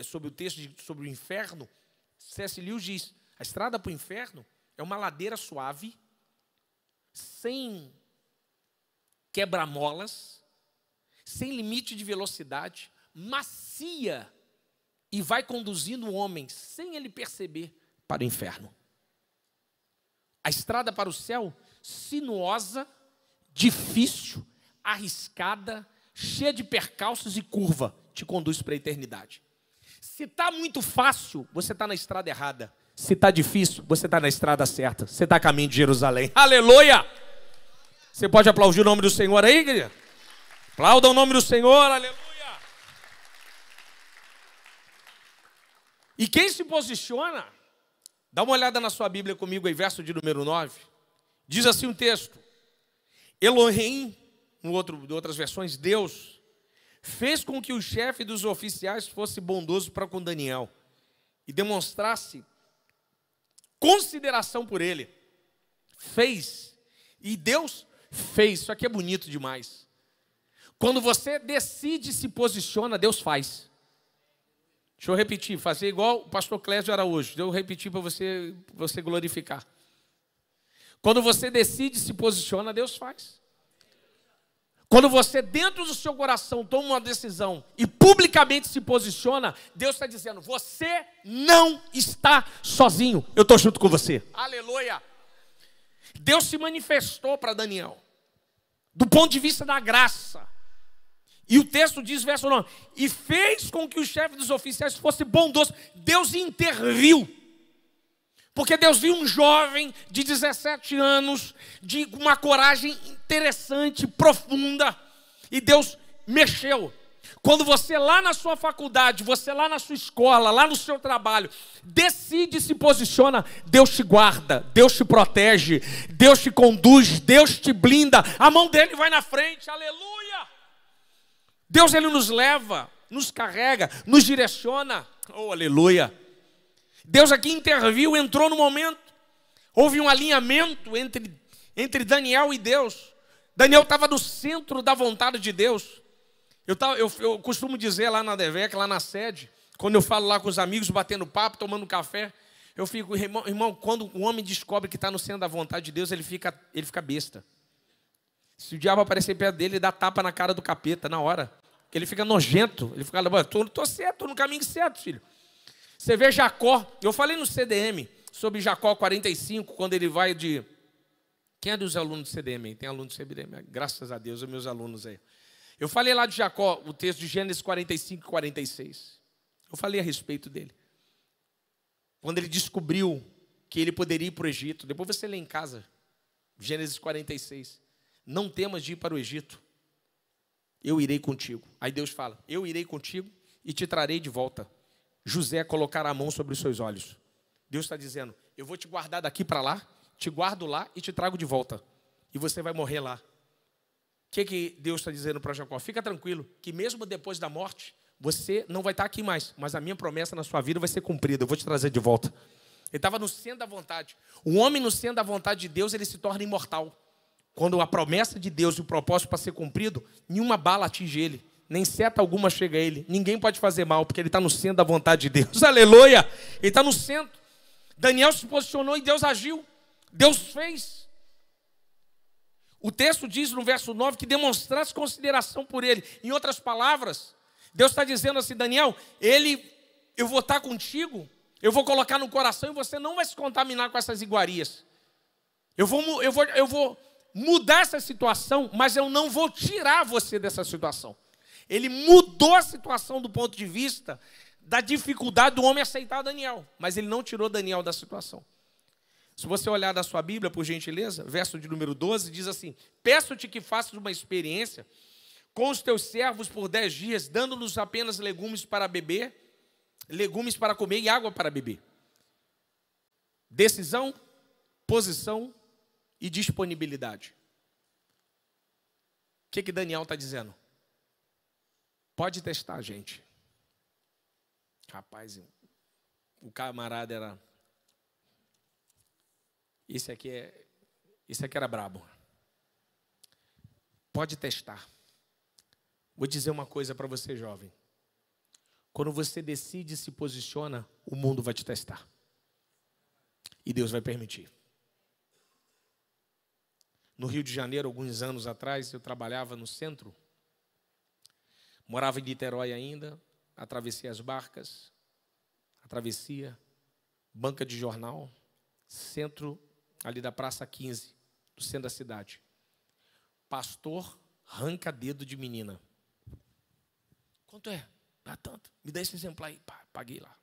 sobre o texto sobre o inferno, C.S. Lewis diz, a estrada para o inferno é uma ladeira suave, sem quebra-molas, sem limite de velocidade, macia, e vai conduzindo o homem, sem ele perceber, para o inferno. A estrada para o céu, sinuosa, difícil, arriscada, cheia de percalços e curva, te conduz para a eternidade. Se está muito fácil, você está na estrada errada. Se está difícil, você está na estrada certa. Você está a caminho de Jerusalém. Aleluia! Você pode aplaudir o nome do Senhor aí, querido? Aplauda o nome do Senhor, aleluia! E quem se posiciona, dá uma olhada na sua Bíblia comigo aí, verso de número 9. Diz assim o texto: Elohim, em outras versões, Deus, fez com que o chefe dos oficiais fosse bondoso para com Daniel e demonstrasse consideração por ele. Fez. E Deus fez. Isso aqui é bonito demais. Quando você decide, se posiciona, Deus faz. Deixa eu repetir, fazer igual o pastor Clésio Araújo. Deixa eu repetir para você glorificar. Quando você decide, se posiciona, Deus faz. Quando você, dentro do seu coração, toma uma decisão e publicamente se posiciona, Deus está dizendo: você não está sozinho, eu estou junto com você. Aleluia! Deus se manifestou para Daniel, do ponto de vista da graça. E o texto diz, verso 9, e fez com que o chefe dos oficiais fosse bondoso. Deus interviu. Porque Deus viu um jovem de 17 anos, de uma coragem interessante, profunda, e Deus mexeu. Quando você lá na sua faculdade, você lá na sua escola, lá no seu trabalho, decide e se posiciona, Deus te guarda, Deus te protege, Deus te conduz, Deus te blinda, a mão dele vai na frente, aleluia! Deus, ele nos leva, nos carrega, nos direciona, oh aleluia! Deus aqui interviu, entrou no momento. Houve um alinhamento entre Daniel e Deus. Daniel estava no centro da vontade de Deus. Eu costumo dizer lá na DEVEC, lá na sede, quando eu falo lá com os amigos, batendo papo, tomando café, eu fico, irmão, quando o homem descobre que está no centro da vontade de Deus, ele fica besta. Se o diabo aparecer perto dele, ele dá tapa na cara do capeta, na hora. Ele fica nojento. Ele fica, estou certo, estou no caminho certo, filho. Você vê Jacó, eu falei no CDM sobre Jacó 45, quando ele vai de... Quem é dos alunos do CDM? Tem aluno do CDM? Graças a Deus, os meus alunos aí. Eu falei lá de Jacó, o texto de Gênesis 45 e 46. Eu falei a respeito dele. Quando ele descobriu que ele poderia ir para o Egito, depois você lê em casa, Gênesis 46. Não temas de ir para o Egito, eu irei contigo. Aí Deus fala, eu irei contigo e te trarei de volta. José colocará a mão sobre os seus olhos. Deus está dizendo, eu vou te guardar daqui para lá, te guardo lá e te trago de volta. E você vai morrer lá. O que Deus está dizendo para Jacó? Fica tranquilo, que mesmo depois da morte, você não vai estar aqui mais, mas a minha promessa na sua vida vai ser cumprida, eu vou te trazer de volta. Ele estava no centro da vontade. O homem no centro da vontade de Deus, ele se torna imortal. Quando a promessa de Deus e o propósito para ser cumprido, nenhuma bala atinge ele. Nem seta alguma chega a ele. Ninguém pode fazer mal, porque ele está no centro da vontade de Deus. Aleluia! Ele está no centro. Daniel se posicionou e Deus agiu. Deus fez. O texto diz no verso 9 que demonstrasse consideração por ele. Em outras palavras, Deus está dizendo assim, Daniel, eu vou estar contigo, eu vou colocar no coração e você não vai se contaminar com essas iguarias. Eu vou mudar essa situação, mas eu não vou tirar você dessa situação. Ele mudou a situação do ponto de vista da dificuldade do homem aceitar Daniel. Mas ele não tirou Daniel da situação. Se você olhar na sua Bíblia, por gentileza, verso de número 12, diz assim, peço-te que faças uma experiência com os teus servos por 10 dias, dando-nos apenas legumes para beber, legumes para comer e água para beber. Decisão, posição e disponibilidade. O que Daniel está dizendo? Pode testar, gente. Rapaz, o camarada era... Esse aqui era brabo. Pode testar. Vou dizer uma coisa para você, jovem. Quando você decide e se posiciona, o mundo vai te testar. E Deus vai permitir. no Rio de Janeiro, alguns anos atrás, eu trabalhava no centro. Morava em Niterói ainda, atravessei as barcas, travessia, banca de jornal, centro ali da Praça 15, do centro da cidade. Pastor arranca dedo de menina. Quanto é? Dá tanto. Me dá esse exemplar aí. Pá, paguei lá.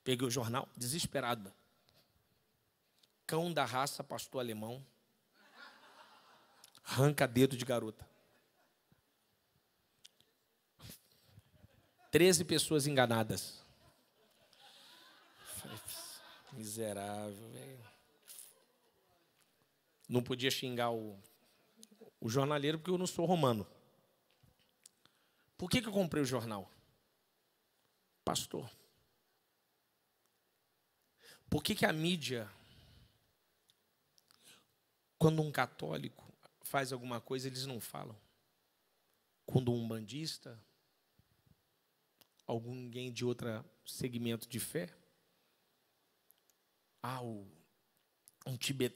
Peguei o jornal, desesperado. Cão da raça, pastor alemão. Arranca dedo de garota. 13 pessoas enganadas. Falei, miserável, velho. Não podia xingar o jornaleiro porque eu não sou romano. Por que eu comprei o jornal? Pastor. Por que a mídia, quando um católico faz alguma coisa, eles não falam? Quando um umbandista, alguém de outro segmento de fé,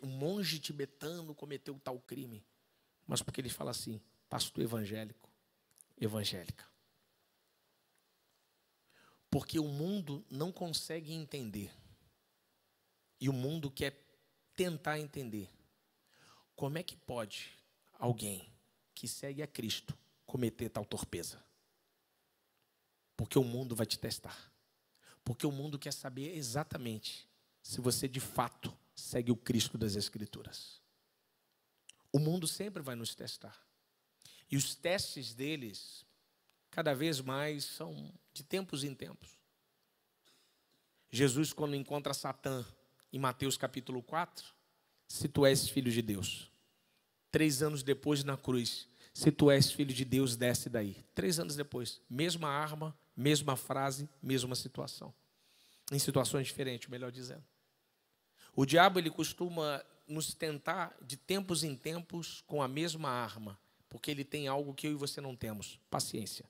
um monge tibetano cometeu tal crime, mas porque ele fala assim, pastor evangélico, evangélica. Porque o mundo não consegue entender, e o mundo quer tentar entender, como é que pode alguém que segue a Cristo cometer tal torpeza? Porque o mundo vai te testar. Porque o mundo quer saber exatamente se você de fato segue o Cristo das Escrituras. O mundo sempre vai nos testar. E os testes deles, cada vez mais, são de tempos em tempos. Jesus, quando encontra Satã, em Mateus capítulo 4, se tu és filho de Deus. 3 anos depois, na cruz, se tu és filho de Deus, desce daí. 3 anos depois, mesma arma, mesma frase, mesma situação. Em situações diferentes, melhor dizendo. O diabo, ele costuma nos tentar de tempos em tempos com a mesma arma, porque ele tem algo que eu e você não temos, paciência.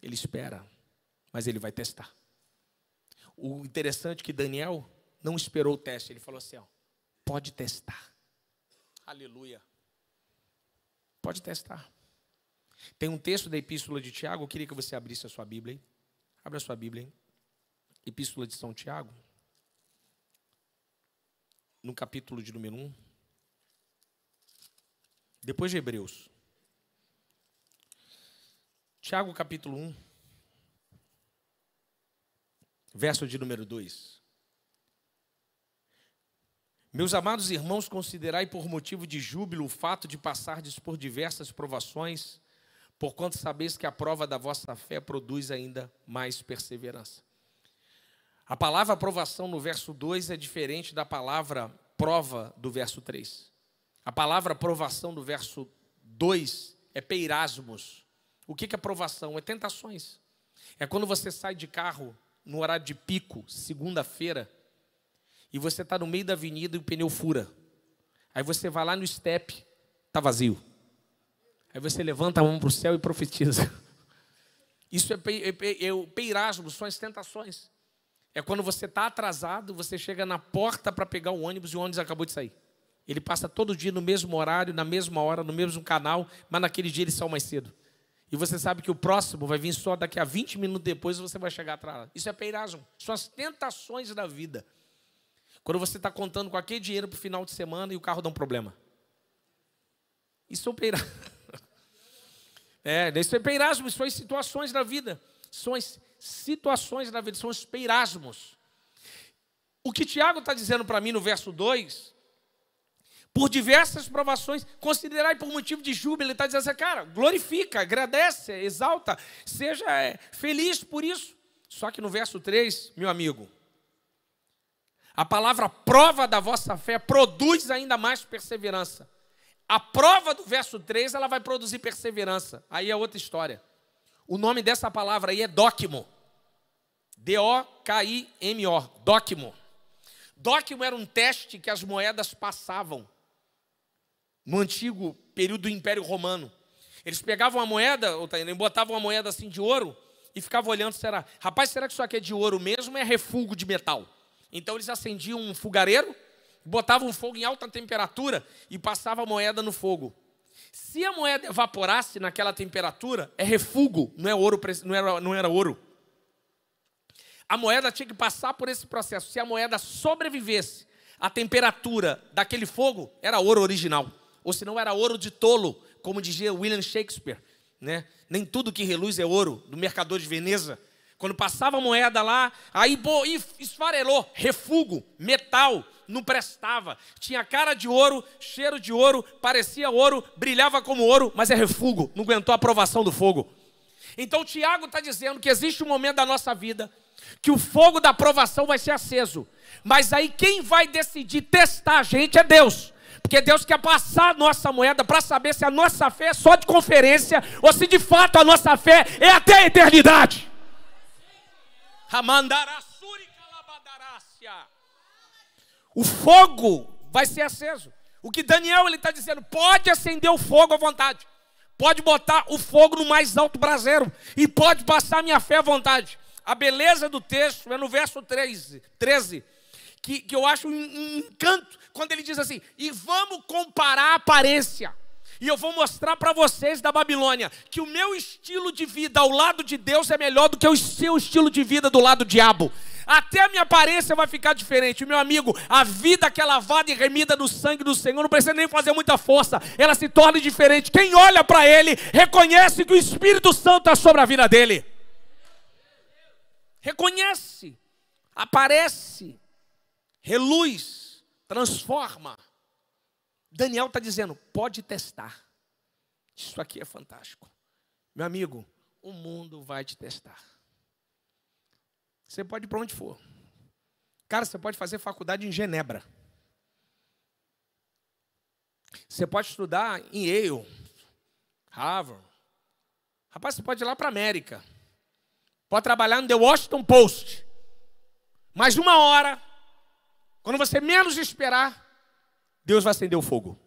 Ele espera, mas ele vai testar. O interessante é que Daniel não esperou o teste, ele falou assim, ó, pode testar. Aleluia. Pode testar. Tem um texto da Epístola de Tiago, eu queria que você abrisse a sua Bíblia, hein? Abra a sua Bíblia, hein? Epístola de São Tiago, no capítulo de número 1, depois de Hebreus. Tiago, capítulo 1, verso de número 2. Meus amados irmãos, considerai por motivo de júbilo o fato de passardes por diversas provações, porquanto sabeis que a prova da vossa fé produz ainda mais perseverança. A palavra aprovação no verso 2 é diferente da palavra prova do verso 3. A palavra aprovação do verso 2 é peirasmos. O que é aprovação? É tentações. É quando você sai de carro no horário de pico, segunda-feira, e você está no meio da avenida e o pneu fura. Aí você vai lá no step, está vazio. Aí você levanta a mão para o céu e profetiza. Isso é o peirasmo, são as tentações. É quando você está atrasado, você chega na porta para pegar o ônibus e o ônibus acabou de sair. Ele passa todo dia no mesmo horário, na mesma hora, no mesmo canal, mas naquele dia ele saiu mais cedo. E você sabe que o próximo vai vir só daqui a 20 minutos depois e você vai chegar atrasado. Isso é peirasmo, são as tentações da vida. Quando você está contando com aquele dinheiro para o final de semana e o carro dá um problema. Isso é um peirasmo. Isso é peirasmo, são as situações da vida. São as situações da vida, são os peirasmos. O que Tiago está dizendo para mim no verso 2, por diversas provações, considerai por motivo de júbilo, ele está dizendo assim, cara, glorifica, agradece, exalta, seja feliz por isso. Só que no verso 3, meu amigo, a palavra prova da vossa fé produz ainda mais perseverança. A prova do verso 3, ela vai produzir perseverança. Aí é outra história. O nome dessa palavra aí é dóquimo. D-O-K-I-M-O. Dóquimo. Dóquimo era um teste que as moedas passavam no antigo período do Império Romano. Eles pegavam a moeda, botavam uma moeda assim de ouro e ficavam olhando, será que isso aqui é de ouro mesmo ou é refúgio de metal? Então eles acendiam um fogareiro botava um fogo em alta temperatura e passava a moeda no fogo. Se a moeda evaporasse naquela temperatura, é refúgio, não é ouro, não era ouro. A moeda tinha que passar por esse processo. Se a moeda sobrevivesse à temperatura daquele fogo, era ouro original. Ou senão era ouro de tolo, como dizia William Shakespeare, né? Nem tudo que reluz é ouro, do Mercador de Veneza. Quando passava a moeda lá, aí esfarelou, refúgio, metal, não prestava. Tinha cara de ouro, cheiro de ouro, parecia ouro, brilhava como ouro, mas é refúgio, não aguentou a provação do fogo. Então Tiago está dizendo que existe um momento da nossa vida que o fogo da provação vai ser aceso. Mas aí quem vai decidir testar a gente é Deus. Porque Deus quer passar a nossa moeda para saber se a nossa fé é só de conferência ou se de fato a nossa fé é até a eternidade. O fogo vai ser aceso. O que Daniel está dizendo, pode acender o fogo à vontade. Pode botar o fogo no mais alto braseiro. E pode passar a minha fé à vontade. A beleza do texto é no verso 13, que eu acho um encanto, quando ele diz assim, e vamos comparar a aparência. E eu vou mostrar para vocês da Babilônia que o meu estilo de vida ao lado de Deus é melhor do que o seu estilo de vida do lado do diabo. Até a minha aparência vai ficar diferente. Meu amigo, a vida que é lavada e remida no sangue do Senhor não precisa nem fazer muita força. Ela se torna diferente. Quem olha para ele reconhece que o Espírito Santo está sobre a vida dele. Reconhece, aparece, reluz, transforma. Daniel está dizendo, pode testar. Isso aqui é fantástico. Meu amigo, o mundo vai te testar. Você pode ir para onde for. Cara, você pode fazer faculdade em Genebra. Você pode estudar em Yale, Harvard. Rapaz, você pode ir lá para a América. Pode trabalhar no The Washington Post. Mas uma hora, quando você menos esperar, Deus vai acender o fogo.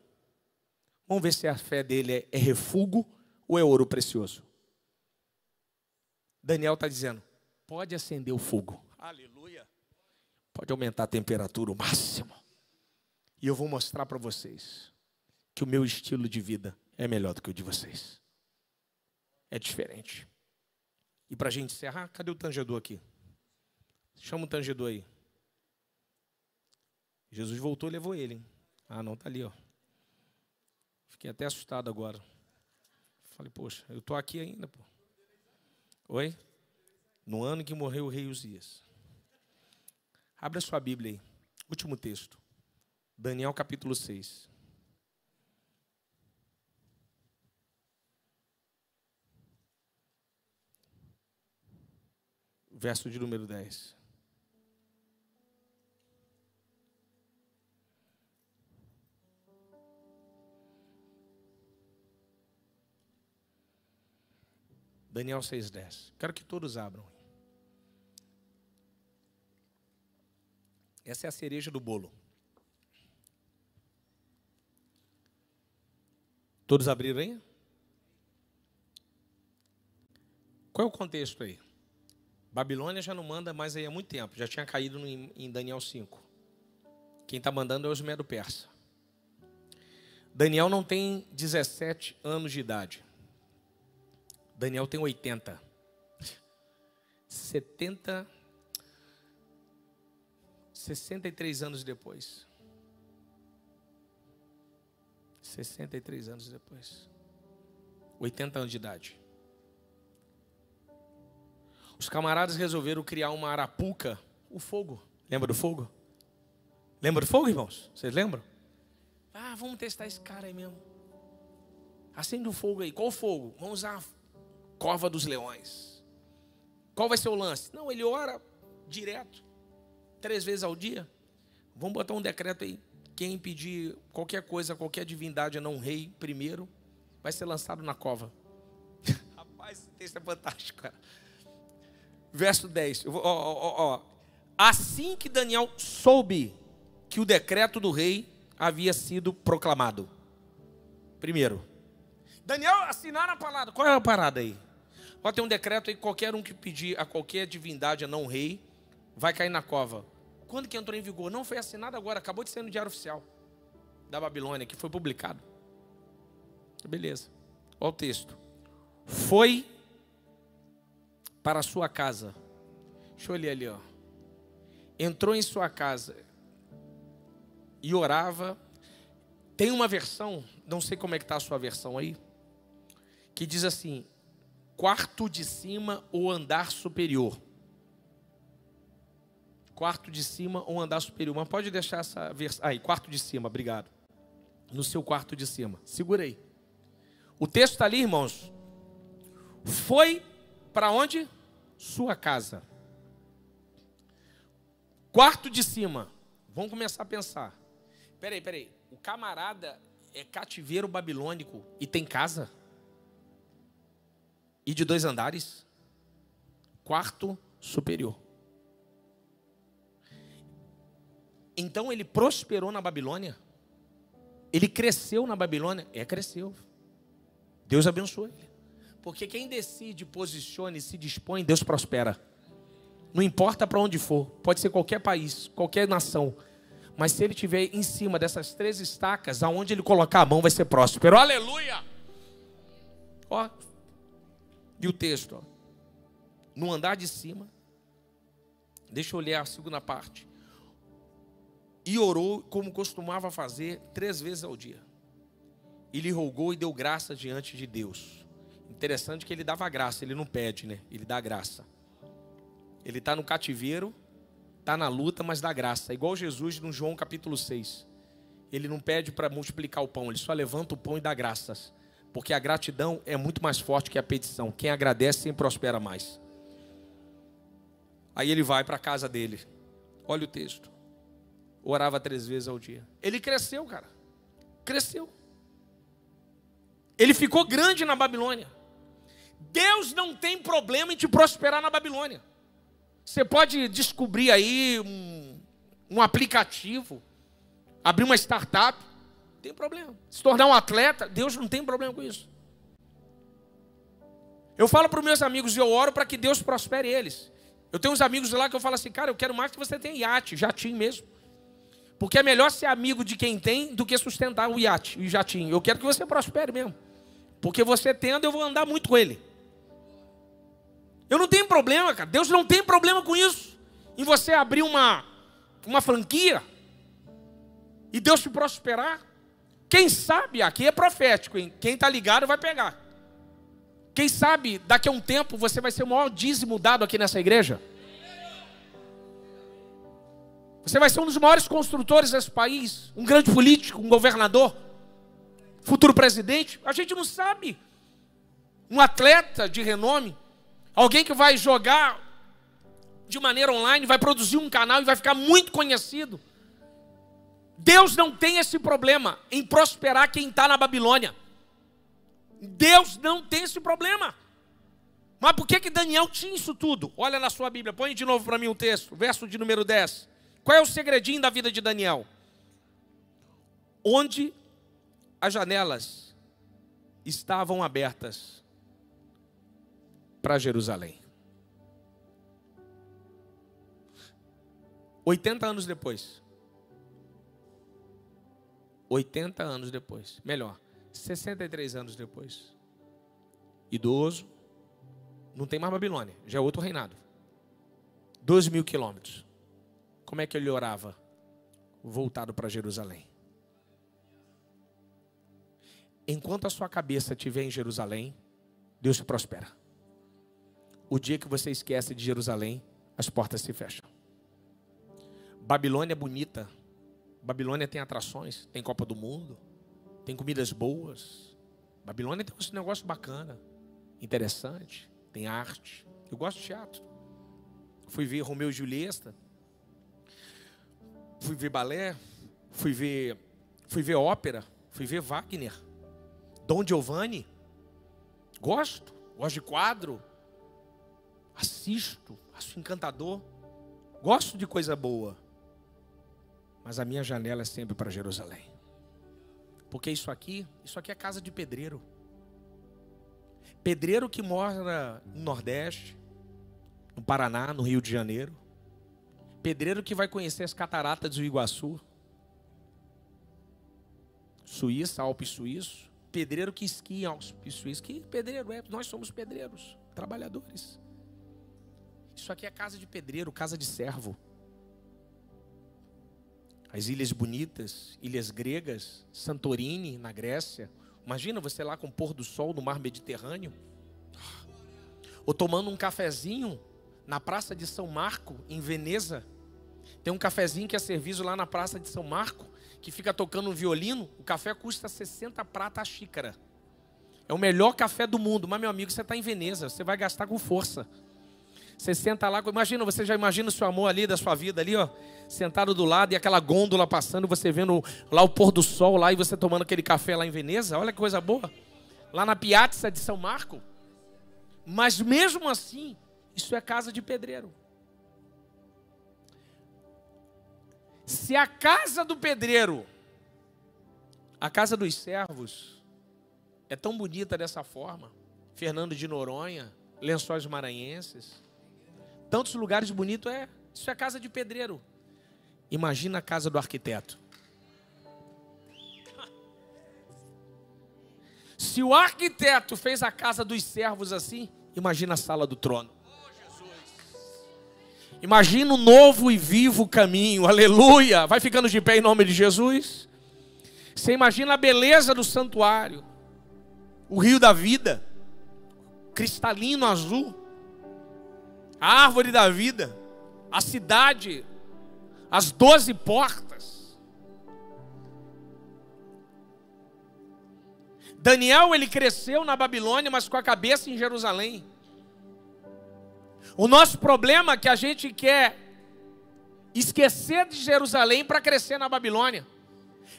Vamos ver se a fé dele é refúgio ou é ouro precioso. Daniel está dizendo, pode acender o fogo. Aleluia. Pode aumentar a temperatura o máximo. E eu vou mostrar para vocês que o meu estilo de vida é melhor do que o de vocês. É diferente. E para a gente encerrar, cadê o tangedor aqui? Chama o tangedor aí. Jesus voltou e levou ele, hein? Ah, não, está ali, ó. Fiquei até assustado agora. Falei, poxa, eu estou aqui ainda, pô. Oi? No ano que morreu o rei Uzias. Abra sua Bíblia aí. Último texto. Daniel capítulo 6. Verso de número 10. Daniel 6,10. Quero que todos abram. Essa é a cereja do bolo. Todos abriram aí? Qual é o contexto aí? Babilônia já não manda mais aí há muito tempo. Já tinha caído em Daniel 5. Quem está mandando é os Medo-Persa. Daniel não tem 17 anos de idade. Daniel tem 80. 63 anos depois. 63 anos depois. 80 anos de idade. Os camaradas resolveram criar uma arapuca, o fogo. Lembra do fogo? Lembra do fogo, irmãos? Vocês lembram? Ah, vamos testar esse cara aí mesmo. Acende o fogo aí. Qual o fogo? Vamos usar a cova dos leões. Qual vai ser o lance? Não, ele ora direto. 3 vezes ao dia. Vamos botar um decreto aí. Quem pedir qualquer coisa, qualquer divindade a não rei primeiro, vai ser lançado na cova. Rapaz, esse texto é fantástico, cara. Verso 10. Assim que Daniel soube que o decreto do rei havia sido proclamado. Primeiro, Daniel assinaram a palavra. Qual é a parada aí? Tem um decreto aí, qualquer um que pedir a qualquer divindade a não rei, vai cair na cova. Quando que entrou em vigor? Não foi assinado agora, acabou de sair no Diário Oficial da Babilônia, que foi publicado. Beleza. Olha o texto. Foi para a sua casa. Deixa eu ler ali, ó. Entrou em sua casa e orava. Tem uma versão, não sei como é que está a sua versão aí, que diz assim: quarto de cima ou andar superior. Quarto de cima ou andar superior. Mas pode deixar essa versão. Aí, quarto de cima, obrigado. No seu quarto de cima. Segura aí. O texto está ali, irmãos. Foi para onde? Sua casa. Quarto de cima. Vamos começar a pensar. Peraí. O camarada é cativeiro babilônico e tem casa? E de 2 andares? Quarto superior. Então ele prosperou na Babilônia? Ele cresceu na Babilônia? Cresceu. Deus abençoou ele. Porque quem decide, posiciona e se dispõe, Deus prospera. Não importa para onde for. Pode ser qualquer país, qualquer nação. Mas se ele estiver em cima dessas 3 estacas, aonde ele colocar a mão vai ser próspero. Aleluia! Ó. E o texto, ó. No andar de cima. Deixa eu ler a segunda parte. E orou como costumava fazer 3 vezes ao dia. E lhe rogou e deu graça diante de Deus. Interessante que ele dava graça, ele não pede, né? Ele dá graça. Ele está no cativeiro, está na luta, mas dá graça. Igual Jesus no João capítulo 6. Ele não pede para multiplicar o pão, ele só levanta o pão e dá graças. Porque a gratidão é muito mais forte que a petição. Quem agradece sempre prospera mais. Aí ele vai para a casa dele. Olha o texto. Orava 3 vezes ao dia. Ele cresceu, cara. Cresceu. Ele ficou grande na Babilônia. Deus não tem problema em te prosperar na Babilônia. Você pode descobrir aí um aplicativo, abrir uma startup, não tem problema. Se tornar um atleta, Deus não tem problema com isso. Eu falo para os meus amigos e eu oro para que Deus prospere eles. Eu tenho uns amigos lá que eu falo assim: cara, eu quero mais que você tenha iate, jatinho mesmo. Porque é melhor ser amigo de quem tem do que sustentar o iate e o jatinho. Eu quero que você prospere mesmo. Porque você tendo, eu vou andar muito com ele. Eu não tenho problema, cara. Deus não tem problema com isso. Em você abrir uma franquia e Deus te prosperar. Quem sabe, aqui é profético, hein? Quem está ligado vai pegar. Quem sabe, daqui a um tempo, você vai ser o maior dízimo dado aqui nessa igreja. Você vai ser um dos maiores construtores desse país, um grande político, um governador, futuro presidente. A gente não sabe. Um atleta de renome, alguém que vai jogar de maneira online, vai produzir um canal e vai ficar muito conhecido. Deus não tem esse problema em prosperar quem está na Babilônia. Deus não tem esse problema. Mas por que Daniel tinha isso tudo? Olha na sua Bíblia, põe de novo para mim o texto, verso de número 10. Qual é o segredinho da vida de Daniel? Onde as janelas estavam abertas para Jerusalém. 80 anos depois. 80 anos depois. Melhor, 63 anos depois. Idoso. Não tem mais Babilônia. Já é outro reinado. 2.000 quilômetros. Como é que ele orava? Voltado para Jerusalém. Enquanto a sua cabeça estiver em Jerusalém, Deus te prospera. O dia que você esquece de Jerusalém, as portas se fecham. Babilônia é bonita. Babilônia tem atrações, tem Copa do Mundo, tem comidas boas. Babilônia tem um negócio bacana, interessante, tem arte. Eu gosto de teatro. Fui ver Romeu e Julieta. Fui ver balé, fui ver ópera, fui ver Wagner, Dom Giovanni. Gosto de quadro, assisto, acho encantador, gosto de coisa boa. Mas a minha janela é sempre para Jerusalém. Porque isso aqui é casa de pedreiro. Pedreiro que mora no Nordeste, no Paraná, no Rio de Janeiro. Pedreiro que vai conhecer as cataratas do Iguaçu, Suíça, Alpes Suíço. Pedreiro que esquia em Alpes Suíço. Que pedreiro é? Nós somos pedreiros, trabalhadores. Isso aqui é casa de pedreiro, casa de servo. As ilhas bonitas, ilhas gregas, Santorini, na Grécia. Imagina você lá com o pôr do sol no mar Mediterrâneo. Ou tomando um cafezinho na Praça de São Marco, em Veneza. Tem um cafezinho que é servido lá na Praça de São Marco, que fica tocando um violino. O café custa 60 prata a xícara. É o melhor café do mundo. Mas, meu amigo, você está em Veneza, você vai gastar com força. Você senta lá, imagina, você já imagina o seu amor ali, da sua vida ali, ó, sentado do lado, e aquela gôndola passando, você vendo lá o pôr do sol lá, e você tomando aquele café lá em Veneza. Olha que coisa boa. Lá na Piazza de São Marco. Mas mesmo assim, isso é casa de pedreiro. Se a casa do pedreiro, a casa dos servos, é tão bonita dessa forma, Fernando de Noronha, Lençóis Maranhenses, tantos lugares bonitos, isso é casa de pedreiro. Imagina a casa do arquiteto. Se o arquiteto fez a casa dos servos assim, imagina a sala do trono. Imagina o novo e vivo caminho, aleluia. Vai ficando de pé em nome de Jesus. Você imagina a beleza do santuário, o rio da vida, cristalino azul, a árvore da vida, a cidade, as 12 portas. Daniel, ele cresceu na Babilônia, mas com a cabeça em Jerusalém. O nosso problema é que a gente quer esquecer de Jerusalém para crescer na Babilônia.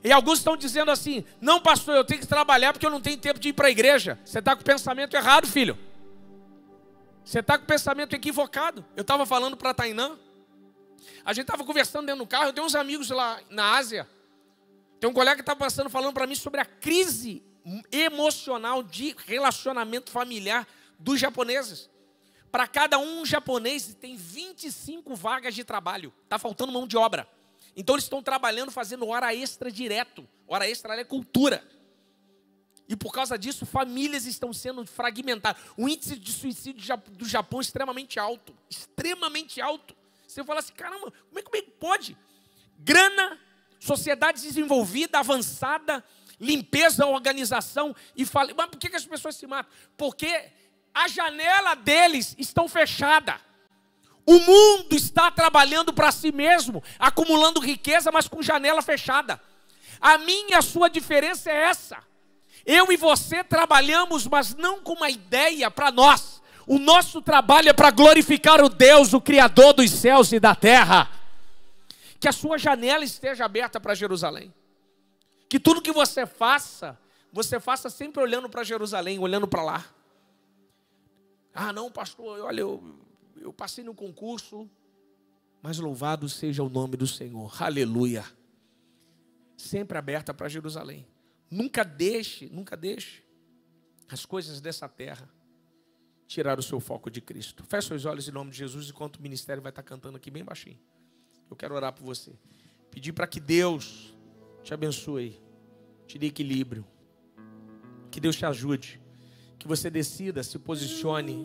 E alguns estão dizendo assim: não, pastor, eu tenho que trabalhar porque eu não tenho tempo de ir para a igreja. Você está com o pensamento errado, filho. Você está com o pensamento equivocado. Eu estava falando para a Tainã. A gente estava conversando dentro do carro. Eu tenho uns amigos lá na Ásia. Tem um colega que estava passando falando para mim sobre a crise emocional de relacionamento familiar dos japoneses. Para cada um japonês tem 25 vagas de trabalho. Está faltando mão de obra. Então eles estão trabalhando, fazendo hora extra direto. Hora extra é cultura. E por causa disso, famílias estão sendo fragmentadas. O índice de suicídio do Japão é extremamente alto. Extremamente alto. Você fala assim, caramba, como é que pode? Grana, sociedade desenvolvida, avançada, limpeza, organização. E fala, mas por que as pessoas se matam? Porque a janela deles estão fechada. O mundo está trabalhando para si mesmo, acumulando riqueza, mas com janela fechada. A minha e a sua diferença é essa. Eu e você trabalhamos, mas não com uma ideia para nós. O nosso trabalho é para glorificar o Deus, o Criador dos céus e da terra. Que a sua janela esteja aberta para Jerusalém. Que tudo que você faça sempre olhando para Jerusalém, olhando para lá. Ah, não, pastor, olha, eu passei no concurso, mas louvado seja o nome do Senhor. Aleluia. Sempre aberta para Jerusalém. Nunca deixe as coisas dessa terra tirar o seu foco de Cristo. Feche seus olhos em nome de Jesus, enquanto o ministério vai estar cantando aqui bem baixinho. Eu quero orar por você. Pedir para que Deus te abençoe, te dê equilíbrio. Que Deus te ajude. Que você decida, se posicione